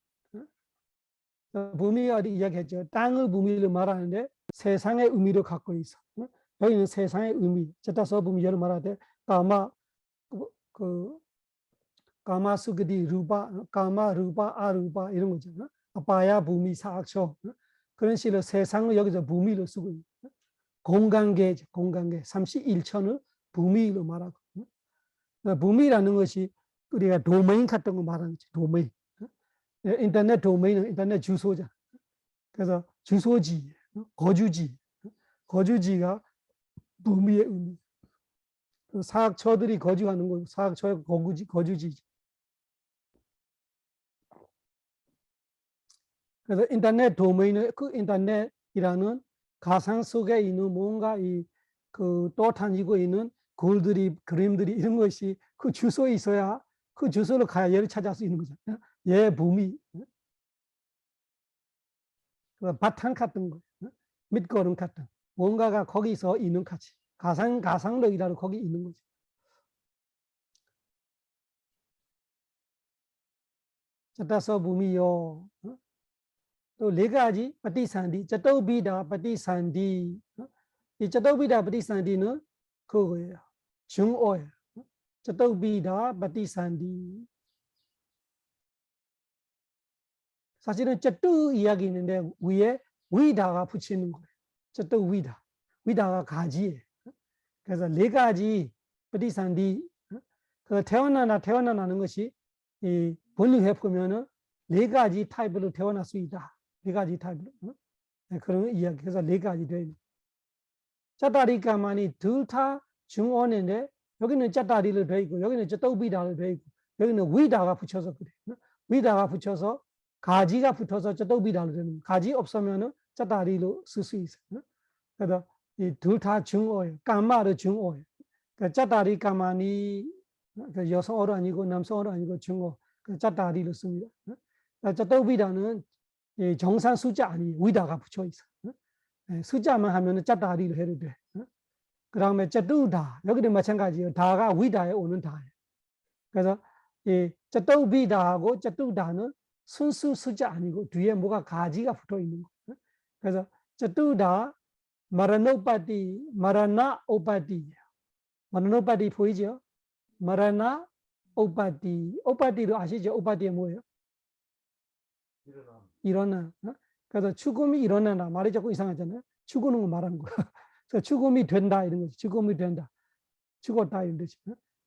부미 어디 이야기했죠. 땅의 부미를 말하는데 세상의 의미를 갖고 있어. 여기는 세상의 의미. 짜따서 부미요를 말할 때 까마 그 까마 수그디 루바, 까마 루바 아루바 이런 거잖아. 아빠야 부미 사악초 그런 식으로 세상을 여기서 부미로 쓰고 있는 공간계, 공간계 31천을 부미로 말하고 부미라는 것이 우리가 도메인 같은 거 말하는 거지. 도메인. 인터넷 도메인은 인터넷 주소자. 그래서 주소지, 거주지, 거주지가 부미의 의미. 사학처들이 거주하는 곳, 사학처의 거주지. 그래서 인터넷 도메인은 그 인터넷이라는 가상 속에 있는 뭔가 그 떠다니고 있는 글들이, 그림들이 이런 것이 그 주소에 있어야 그 주소로 가야 얘를 찾을 수 있는 거죠. 얘 부미. 바탕 같은 거, 밑거름 같은 뭔가가 거기서 있는 가치. 가상력이라도 거기 있는 거죠. 짜따서 부미요. 또 네 가지 파티산디, 짜또비다 파티산디. 이 짜또비다 파티산디는 그거예요. 중어예요. 짜또비다 파티산디. 사실은 짜뚜 이야기 있는데 위에 위다가 붙이는 거예요. 짜뚜 위다. 위다가 가지예요. 그래서 네 가지 파티산디. 그 태어나는 것이 이 번역해 보면은 네 가지 타입으로 태어날 수 있다. 네 가지 타입으로. 그런 이야기. 그래서 네 가지 돼 있는. 짜다리까만이 둘 다 중원인데 여기는 짜다리로 돼 있고 여기는 짜또비다로 돼 있고 여기는 위다가 붙여서 그래. 위다가 붙여서 가지가 붙어서 짜또비다로 되는 거예요. 가지 없으면은 짜다리로 쓸 수 있어요. 그래서 이 둘 다 중어예요. 까마르 중어예요. 그러니까 짜다리 까마니 여성어로 아니고 남성어로 아니고 중어. 짜다리로 씁니다. 짜또비다는 정상 숫자 아니에요. 위다가 붙여 있어. 숫자만 하면은 짜다리로 해도 돼. 그 다음에 짜뚜다. 여기도 마찬가지예요. 다가 위다에 오는 다예요. 그래서 이 짜또비다하고 짜뚜다는 순수 숫자 아니고 뒤에 뭐가 가지가 붙어 있는 거예요. 그래서 짜뚜다 마라노파티, 마라나오파티. 마라노파티 보이죠? 마라나 오파티. 오파티도 아시죠? 오파티가 뭐예요? 일어나. 그래서 죽음이 일어나나 말이 자꾸 이상하잖아요. 죽는 거 말하는 거야. 그래서 죽음이 된다 이런 거지. 죽음이 된다. 죽었다 이런 거지.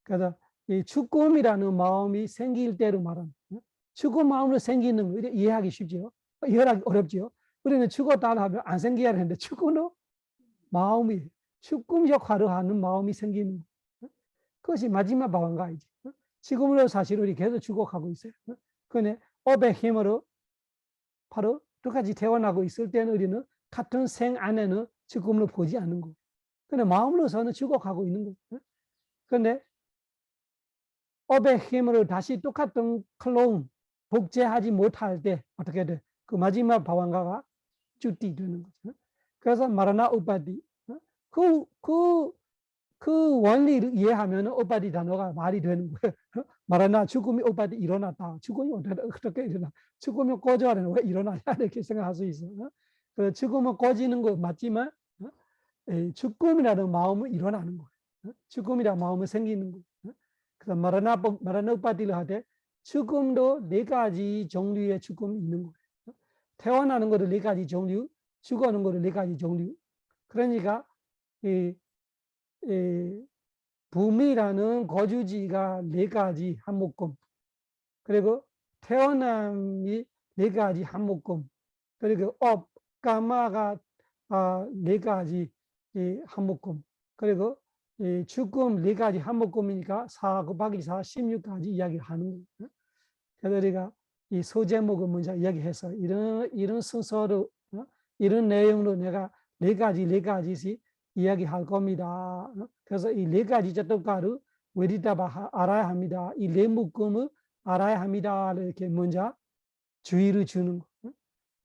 그래서 이 죽음이라는 마음이 생길 때로 말하는 죽은 마음으로 생기는 거 이해하기 쉽지요. 이해하기 어렵지요. 우리는 죽었다 하면 안 생겨야 하는데 죽음은 마음이 죽음 역할을 하는 마음이 생기는 거. 그것이 마지막 방안가이지. 지금으로 사실 우리 계속 죽어가고 있어요. 그런데 업의 힘으로 바로 똑같이 태어나고 있을 때는 우리는 같은 생 안에는 죽음을 보지 않는 거. 근데 마음으로서는 죽어가고 있는 거. 그런데 업의 힘으로 다시 똑같은 클론 복제하지 못할 때 어떻게 돼? 그 마지막 방황가가 주띠 되는 거죠. 그래서 마라나 우파디 그 원리를 이해하면 우파디 단어가 말이 되는 거예요. 마라나 죽음이 우파디 일어났다. 죽음이 어떻게 일어나? 죽으면 꺼져야 왜 일어나냐 이렇게 생각할 수 있어. 그래서 죽으면 꺼지는 거 맞지만 죽음이라는 마음은 일어나는 거예요. 죽음이라는 마음은 생기는 거예요. 그래서 마라나 우파디를 하되 죽음도 네 가지 종류의 죽음이 있는 거예요. 태어나는 것도 네 가지 종류, 죽어가는 것도 네 가지 종류. 그러니까 붐이라는 거주지가 네 가지 한묶음, 그리고 태어남이 네 가지 한묶음, 그리고 까마가 네 가지 한묶음, 그리고 죽음 네 가지 한묶음이니까 4 곱하기 4, 16가지 이야기를 하는 거예요. 그래서 우리가 이 소제목을 먼저 이야기해서 이런 순서로 이런 내용으로 내가 네 가지씩 이야기할 겁니다. 그래서 이 네 가지 제도가를 외리다바 알아야 합니다. 이 네 묶음을 알아야 합니다. 이렇게 먼저 주의를 주는 거.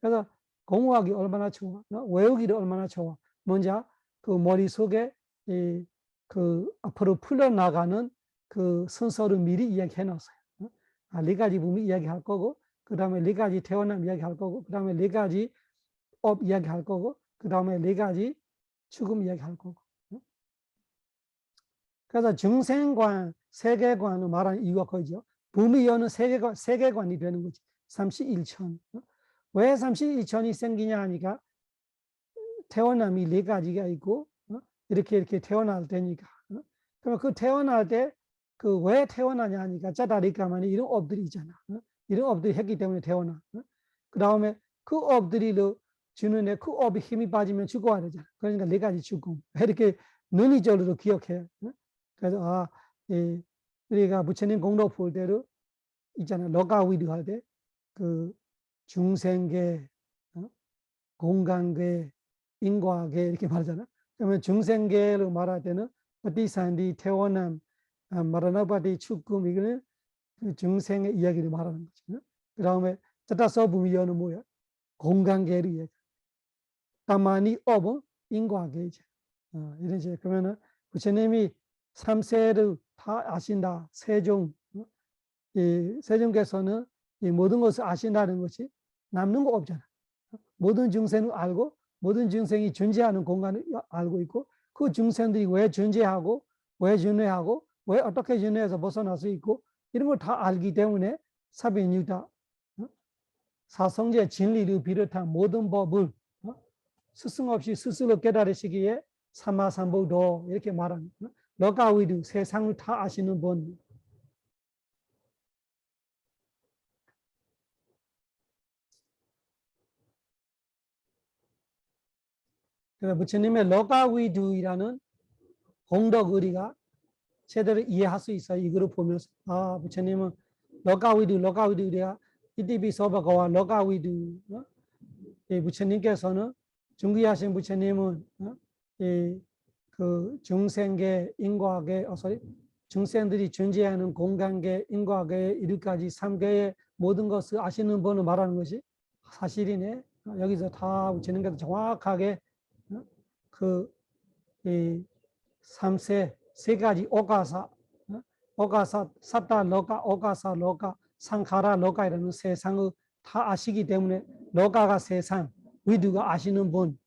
그래서 공부하기 얼마나 좋아, 외우기를 얼마나 좋아. 먼저 그 머릿속에 그 앞으로 풀려나가는 그 순서를 미리 이야기해 놨어요. 네 가지 부분 이야기할 거고, 그 다음에 네 가지 태어남 이야기할 거고, 그 다음에 네 가지 업 이야기할 거고, 그 다음에 네 가지 죽음 이야기할 거고. 그래서 중생관, 세계관을 말하는 이유가 그거죠. 부미여는 세계관이 되는 거지. 31천. 왜 31천이 생기냐 하니까 태어남이 네 가지가 있고 이렇게 태어날 때니까. 그러면 그 태어날 때 그 왜 태어나냐 하니까 짜다리까만 이런 업들이 있잖아. 이런 업들이 했기 때문에 태어나. 그 다음에 그 업들이 주는 애 그 업이 힘이 빠지면 죽어야 되잖아. 그러니까 네 가지 죽음. 이렇게 눈이절로 기억해. 그래서 우리가 부처님 공로 볼 때로 있잖아. 러가위드 할 때 그 중생계, 공간계, 인과계 이렇게 말하잖아. 그러면 중생계로 말할 때는ปฏิสนธิ 태어남, 마라나바디, 죽음 이거는 그 중생의 이야기를 말하는 거죠. 그 다음에 자타서부미여는 뭐야? 공간계를 이야기. 다만이 업은 인과계죠. 이런 식으로 그러면은 부처님이 3세를 다 아신다. 세종, 이 세종께서는 이 모든 것을 아신다는 것이 남는 거 없잖아. 모든 중생을 알고 모든 중생이 존재하는 공간을 알고 있고 그 중생들이 왜 존재하고 왜 존재하고 왜 어떻게 존재해서 벗어날 수 있고 이런 걸 다 알기 때문에 사비뉴다 사성제 진리를 비롯한 모든 법을 스승 없이 스스로 깨달으시기에 사마삼보도 이렇게 말합니다. 러가위드 세상을 다 아시는 분. 그래서 부처님의 러가위드라는 공덕 의리가 제대로 이해할 수 있어요. 이거를 보면서 부처님은 러가위드 우리가 이티비 서바가와 러가위드 부처님께서는 중귀하신 부처님은 그 중생계, 인과계, 중생들이 존재하는 공간계, 인과계, 이르까지 3계의 모든 것을 아시는 분을 말하는 것이 사실이네. 여기서 다 부처님께서 정확하게 그 3세, 세 가지 오가사, 사타 로가, 오가사 로가, 상카라 로가 이라는 세상을 다 아시기 때문에 로가가 세상, 위드가 아시는 분,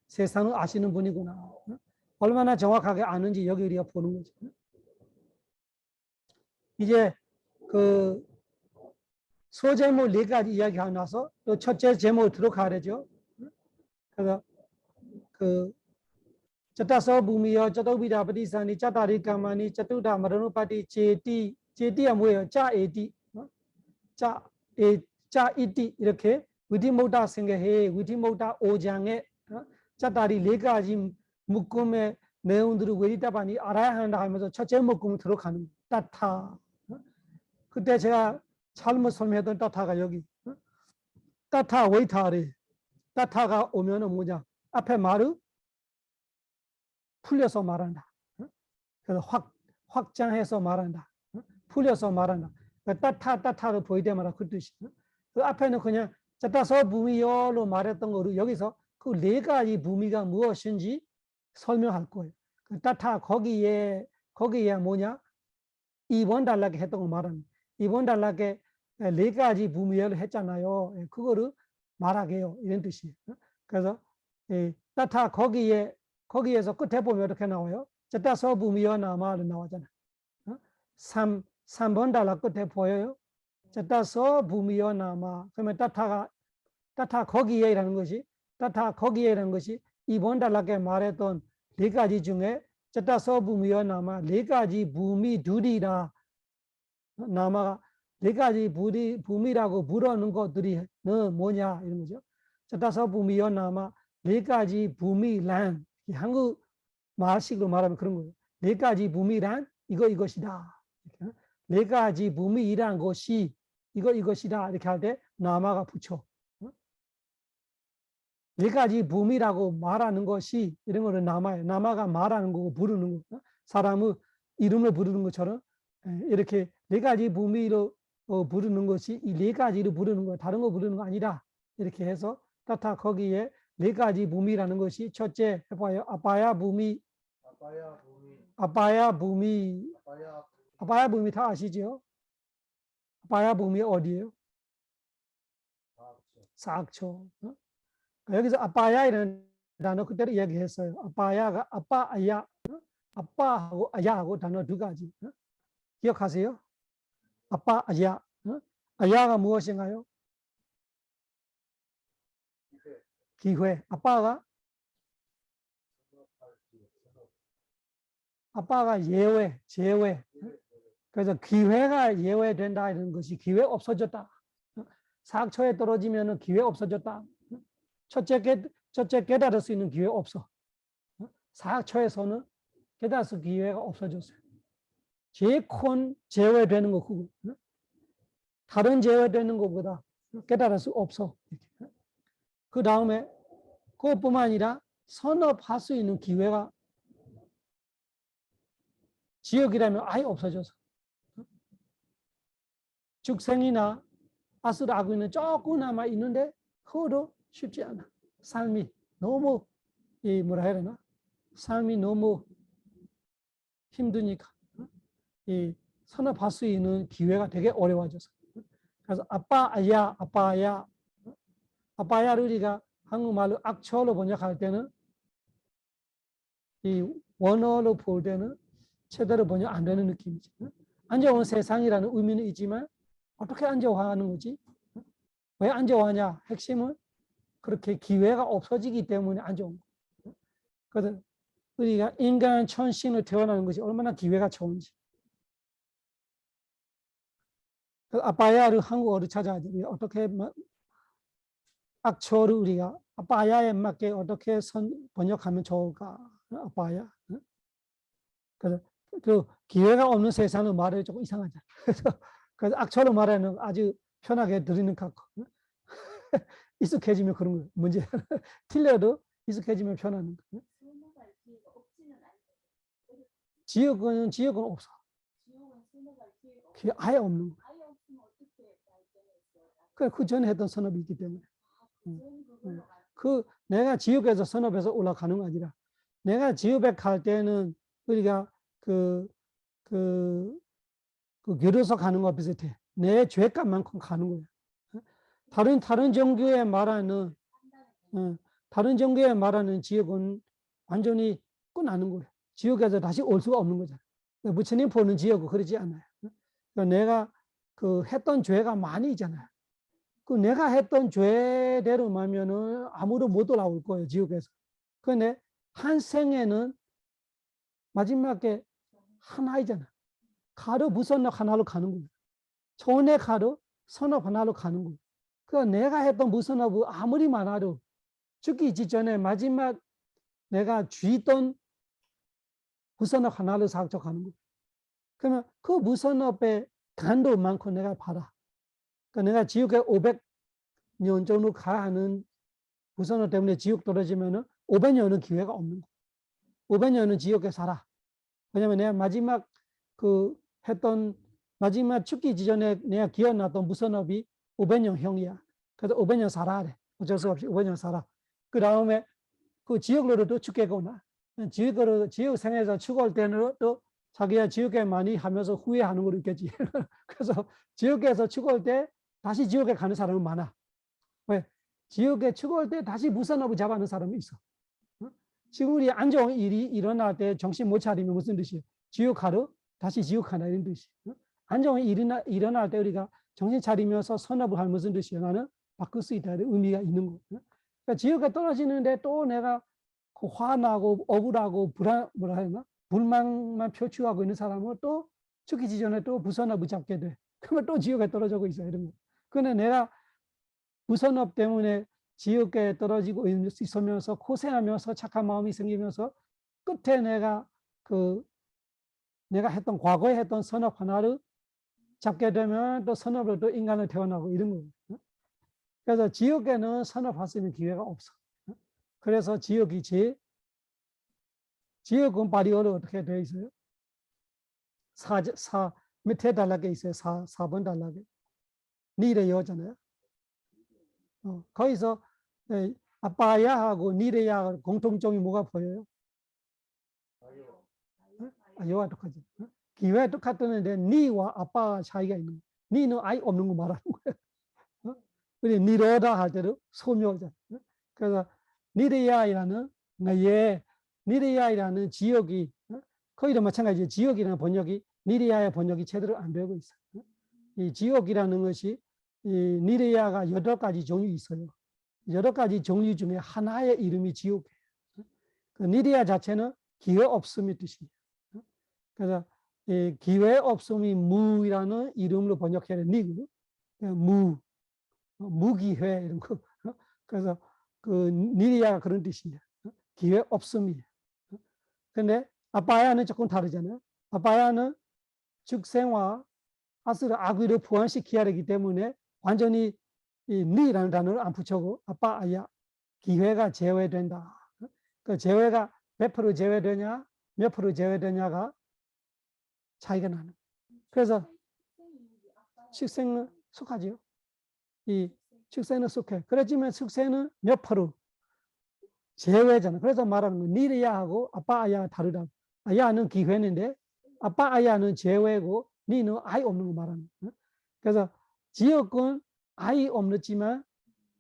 세상을 아시는 분이구나. 얼마나 정확하게 아는지 여기 우리가 보는 거죠. 이제 그 소제목 4가지 이야기하고 나서 또 첫째 제목을 들어가야 되죠. 그래서 그 Chataso Bumio, Chatobida Padisani, Chatari Kamani, Chatuda Maranupati, Cheti Amoya, Cha Eti, Cha Iti, 이렇게 위디모다 생각해, 위디모다 오장에 Chatari Legaji Mukume, 내용들을 외리다바니 알아야 한다 하면서 첫째 묶음을 들어가는 따타. 그때 제가 잘못 설명했던 따타가 여기. 따타 웨이타리. 따타가 오면은 뭐냐? 앞에 말을 풀려서 말한다. 그래서 확장해서 말한다. 풀려서 말한다. 따타를 보일 때마다 그 뜻이. 그 앞에는 그냥 짜따서 부미요로 말했던 거를 여기서 그 네 가지 부미가 무엇인지 설명할 거예요. 따타 거기에 뭐냐? 2번 단락에 했던 거 말합니다. 2번 단락에 네 가지 부미를 했잖아요. 그거를 말하게요. 이런 뜻이에요. 그래서 따타 거기에서 끝에 보면 이렇게 나와요. 짜따서 부미여 나마를 나오잖아요. 3번 단락 끝에 보여요. 짜따서 부미여 나마. 그러면 따타 거기에라는 것이 2번 단락에 말했던 네 가지 중에 짜따서 부미여 나마 네 가지 부미 둘이라 나마가 네 가지 부미라고 부르는 것들이 뭐냐 이런 거죠. 짜따서 부미여 나마 네 가지 부미란 한국 말식으로 말하면 그런 거예요. 네 가지 부미란 이것이다. 네 가지 부미이란 것이 이것이다 이렇게 할 때 나마가 붙여. 네 가지 부미라고 말하는 것이 이런 거는 나마예요. 나마가 말하는 거고 부르는 거. 사람의 이름을 부르는 것처럼 이렇게 네 가지 부미로 부르는 것이 이 네 가지로 부르는 거 다른 거 부르는 거 아니라 이렇게 해서 따타 거기에 네 가지 부미라는 것이 첫째 해봐요. 아빠야 부미 다 아시죠? 아빠야 부미 어디예요? 사악초. 여기서 아빠야 이런 단어 그대로 얘기했어요. 아빠야가 아빠 아야, 아빠하고 아야하고 단어 두 가지. 기억하세요? 아빠 아야. 아야가 무엇인가요? 기회. 아빠가 예외, 제외. 그래서 기회가 예외된다 이런 것이 기회 없어졌다. 사학초에 떨어지면 기회 없어졌다. 첫째 깨달을 수 있는 기회 없어. 사학초에서는 깨달을 수 기회가 없어졌어요. 제일 큰 제외되는 거 그거. 다른 제외되는 것보다 깨달을 수 없어. 그 다음에 그것뿐만 아니라 선업할 수 있는 기회가 지역이라면 아예 없어져서 죽생이나 아수라구는 조금나마 있는데 그것도 쉽지 않아. 삶이 너무 뭐라 해야 되나? 삶이 너무 힘드니까 이 선업할 수 있는 기회가 되게 어려워져서. 그래서 아빠야를 우리가 한국말로 악처로 번역할 때는 이 원어로 볼 때는 제대로 번역 안 되는 느낌이지. 안정화 세상이라는 의미는 있지만 어떻게 안정화하는 거지? 왜 안정화하냐? 핵심은 그렇게 기회가 없어지기 때문에 안정화. 그래서 우리가 인간 천신을 태어나는 것이 얼마나 기회가 좋은지. 아빠야를 한국어로 찾아야 돼. 어떻게 악처를 우리가 아빠야에 맞게 어떻게 번역하면 좋을까? 아빠야. 그래서 그 기회가 없는 세상을 말해 조금 이상하잖아. 그래서 악처로 말하는 아주 편하게 들리는 것 같고 익숙해지면 그런 거예요. 문제 틀려도 익숙해지면 편한 거. 지역은 없어. 아예 없는 거. 그 전에 했던 선업이 있기 때문에. 그 내가 지역에서 선업해서 올라가는 거 아니라 내가 지역에 갈 때는 우리가 그 교도소 가는 거 비슷해. 내 죄값만큼 가는 거야. 다른 종교에 말하는 지역은 완전히 끝나는 거예요. 지역에서 다시 올 수가 없는 거잖아. 부처님 보는 지역은 그러지 않아요. 내가 그 했던 죄가 많이 있잖아요. 그 내가 했던 죄대로만면은 아무도 못 돌아올 거예요, 지옥에서. 근데 한 생에는 마지막에 하나이잖아. 가로 무선업 하나로 가는 거야. 전에 가로 선업 하나로 가는 거야. 그 내가 했던 무선업이 아무리 많아도 죽기 직전에 마지막 내가 쥐던 무선업 하나로 사적하는 거야. 그러면 그 무선업의 간도 많고 내가 받아. 그러니까 내가 지옥에 500년 정도 가야 하는 무선업 때문에 지옥 떨어지면은 500년은 기회가 없는 거야. 500년은 지옥에 살아. 왜냐면 내가 마지막 그 했던 마지막 죽기 직전에 내가 기억났던 무선업이 500년형이야. 그래서 500년 살아야 돼. 어쩔 수 없이 500년 살아. 그 다음에 그 지옥으로 또 죽겠구나. 지옥 생에서 죽을 때는 또 자기가 지옥에 많이 하면서 후회하는 걸 있겠지. 그래서 지옥에서 죽을 때 다시 지옥에 가는 사람은 많아. 왜? 지옥에 죽을 때 다시 무선업을 잡아는 사람이 있어. 지금 우리 안 좋은 일이 일어날 때 정신 못 차리면 무슨 뜻이에요? 지옥 가로 다시 지옥 가나 이런 뜻이. 안 좋은 일이 일어날 때 우리가 정신 차리면서 선업을 하면 무슨 뜻이에요? 나는 바꿀 수 있다. 의미가 있는 거예요. 그러니까 지옥에 떨어지는데 또 내가 그 화나고 억울하고 뭐라 해야 되나? 불만만 표출하고 있는 사람은 또 죽기 전에 또 무선업을 잡게 돼. 그러면 또 지옥에 떨어지고 있어. 이런 거. 근데 내가 무선업 때문에 지옥에 떨어지고 있으면서 고생하면서 착한 마음이 생기면서 끝에 내가 했던 과거에 했던 선업 하나를 잡게 되면 또 선업으로 또 인간을 태어나고 이런 거예요. 그래서 지옥에는 선업할 수 있는 기회가 없어. 그래서 지옥은 바리어로 어떻게 되어 있어요? 밑에 단락에 있어요. 4번 단락에. 니레여잖아요. 거기서 아빠야하고 니레야 공통점이 뭐가 보여요? 여와 똑같지. 기회 똑같았는데 니와 아빠가 차이가 있는 거야. 니는 아예 없는 거 말하는 거야. 우리 니로다 할 때도 소묘잖아. 그래서 니레야이라는 니레야이라는 지역이 거기도 마찬가지죠. 지역이라는 번역이 니레야의 번역이 제대로 안 되고 있어. 이 지역이라는 것이 이 니레야가 8가지 종류 있어요. 8가지 종류 중에 하나의 이름이 지옥이에요. 그 니레야 자체는 기회 없음의 뜻이에요. 그래서 이 기회 없음이 무이라는 이름으로 번역해야 돼. 니그 무기회 이런 거. 그래서 그 니리아가 그런 뜻이에요. 기회 없음이에요. 근데 아빠야는 조금 다르잖아요. 아빠야는 죽생과 아스르 아귀를 포함시켜야 되기 때문에 완전히 이 니라는 단어를 안 붙여고 아빠야 기회가 제외된다. 그 제외가 몇 프로 제외되냐 몇 프로 제외되냐가 차이가 나는. 그래서 식생은 속하지요. 이 축세는 속해. 그렇지만 축세는 몇 프로 제외잖아. 그래서 말하는 거 니리야하고 아빠 아야가 다르다. 아야는 기회인데 아빠 아야는 제외고 니는 아예 없는 거 말하는 거. 그래서 지역은 아예 없지만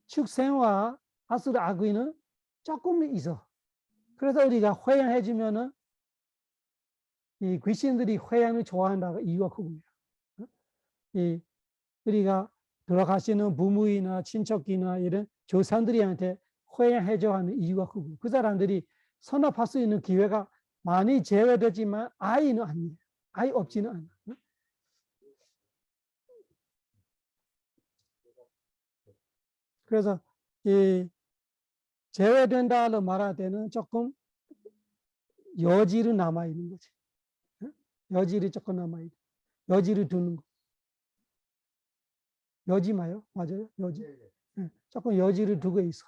축생과 아스르 아귀는 조금 있어. 그래서 우리가 회양해 주면은 이 귀신들이 회양을 좋아한다고 이유가 그거예요. 이 우리가 돌아가시는 부모이나 친척이나 이런 조상들이한테 회양해줘 하는 이유가 그거. 그 사람들이 선업할 수 있는 기회가 많이 제외되지만 아이는 아니에요. 아이 없지는 않아. 그래서 이 제외된다로 말할 때는 조금 여지로 남아 있는 거지. 여지를 조금 남아 있는. 여지를 두는 거. 여지 마요? 맞아요? 여지. 조금 여지를 두고 있어.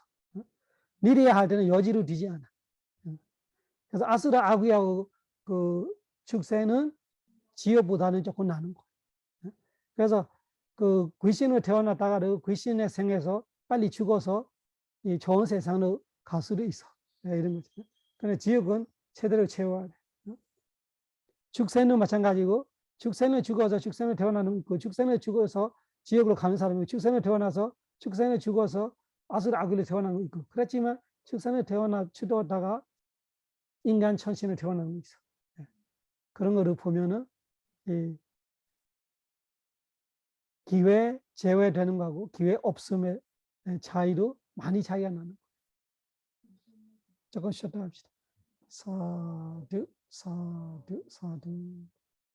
미래야 할 때는 여지를 두지 않아. 그래서 아스라 아귀하고 그 축세는 지역보다는 조금 나는 거. 그래서 그 귀신을 태어났다가 그 귀신의 생에서 빨리 죽어서 이 좋은 세상으로 갈 수도 있어. 이런 거죠. 그런데 지역은 제대로 채워야 돼. 축세는 마찬가지고 축세는 죽어서 축생을 태어나는 그 축생을 죽어서 지역으로 가는 사람이고 축생을 태어나서 축생을 죽어서 아스라 아귀를 태어나는 거 있고 그렇지만 축생을 죽었다가 인간 천신을 태어나는 거 있어. 그런 거를 보면은 이 기회 제외되는 거하고 기회 없음의 차이도 많이 차이가 나는 거예요. 조금 쉬었다 합시다. 사두, 사두, 사두.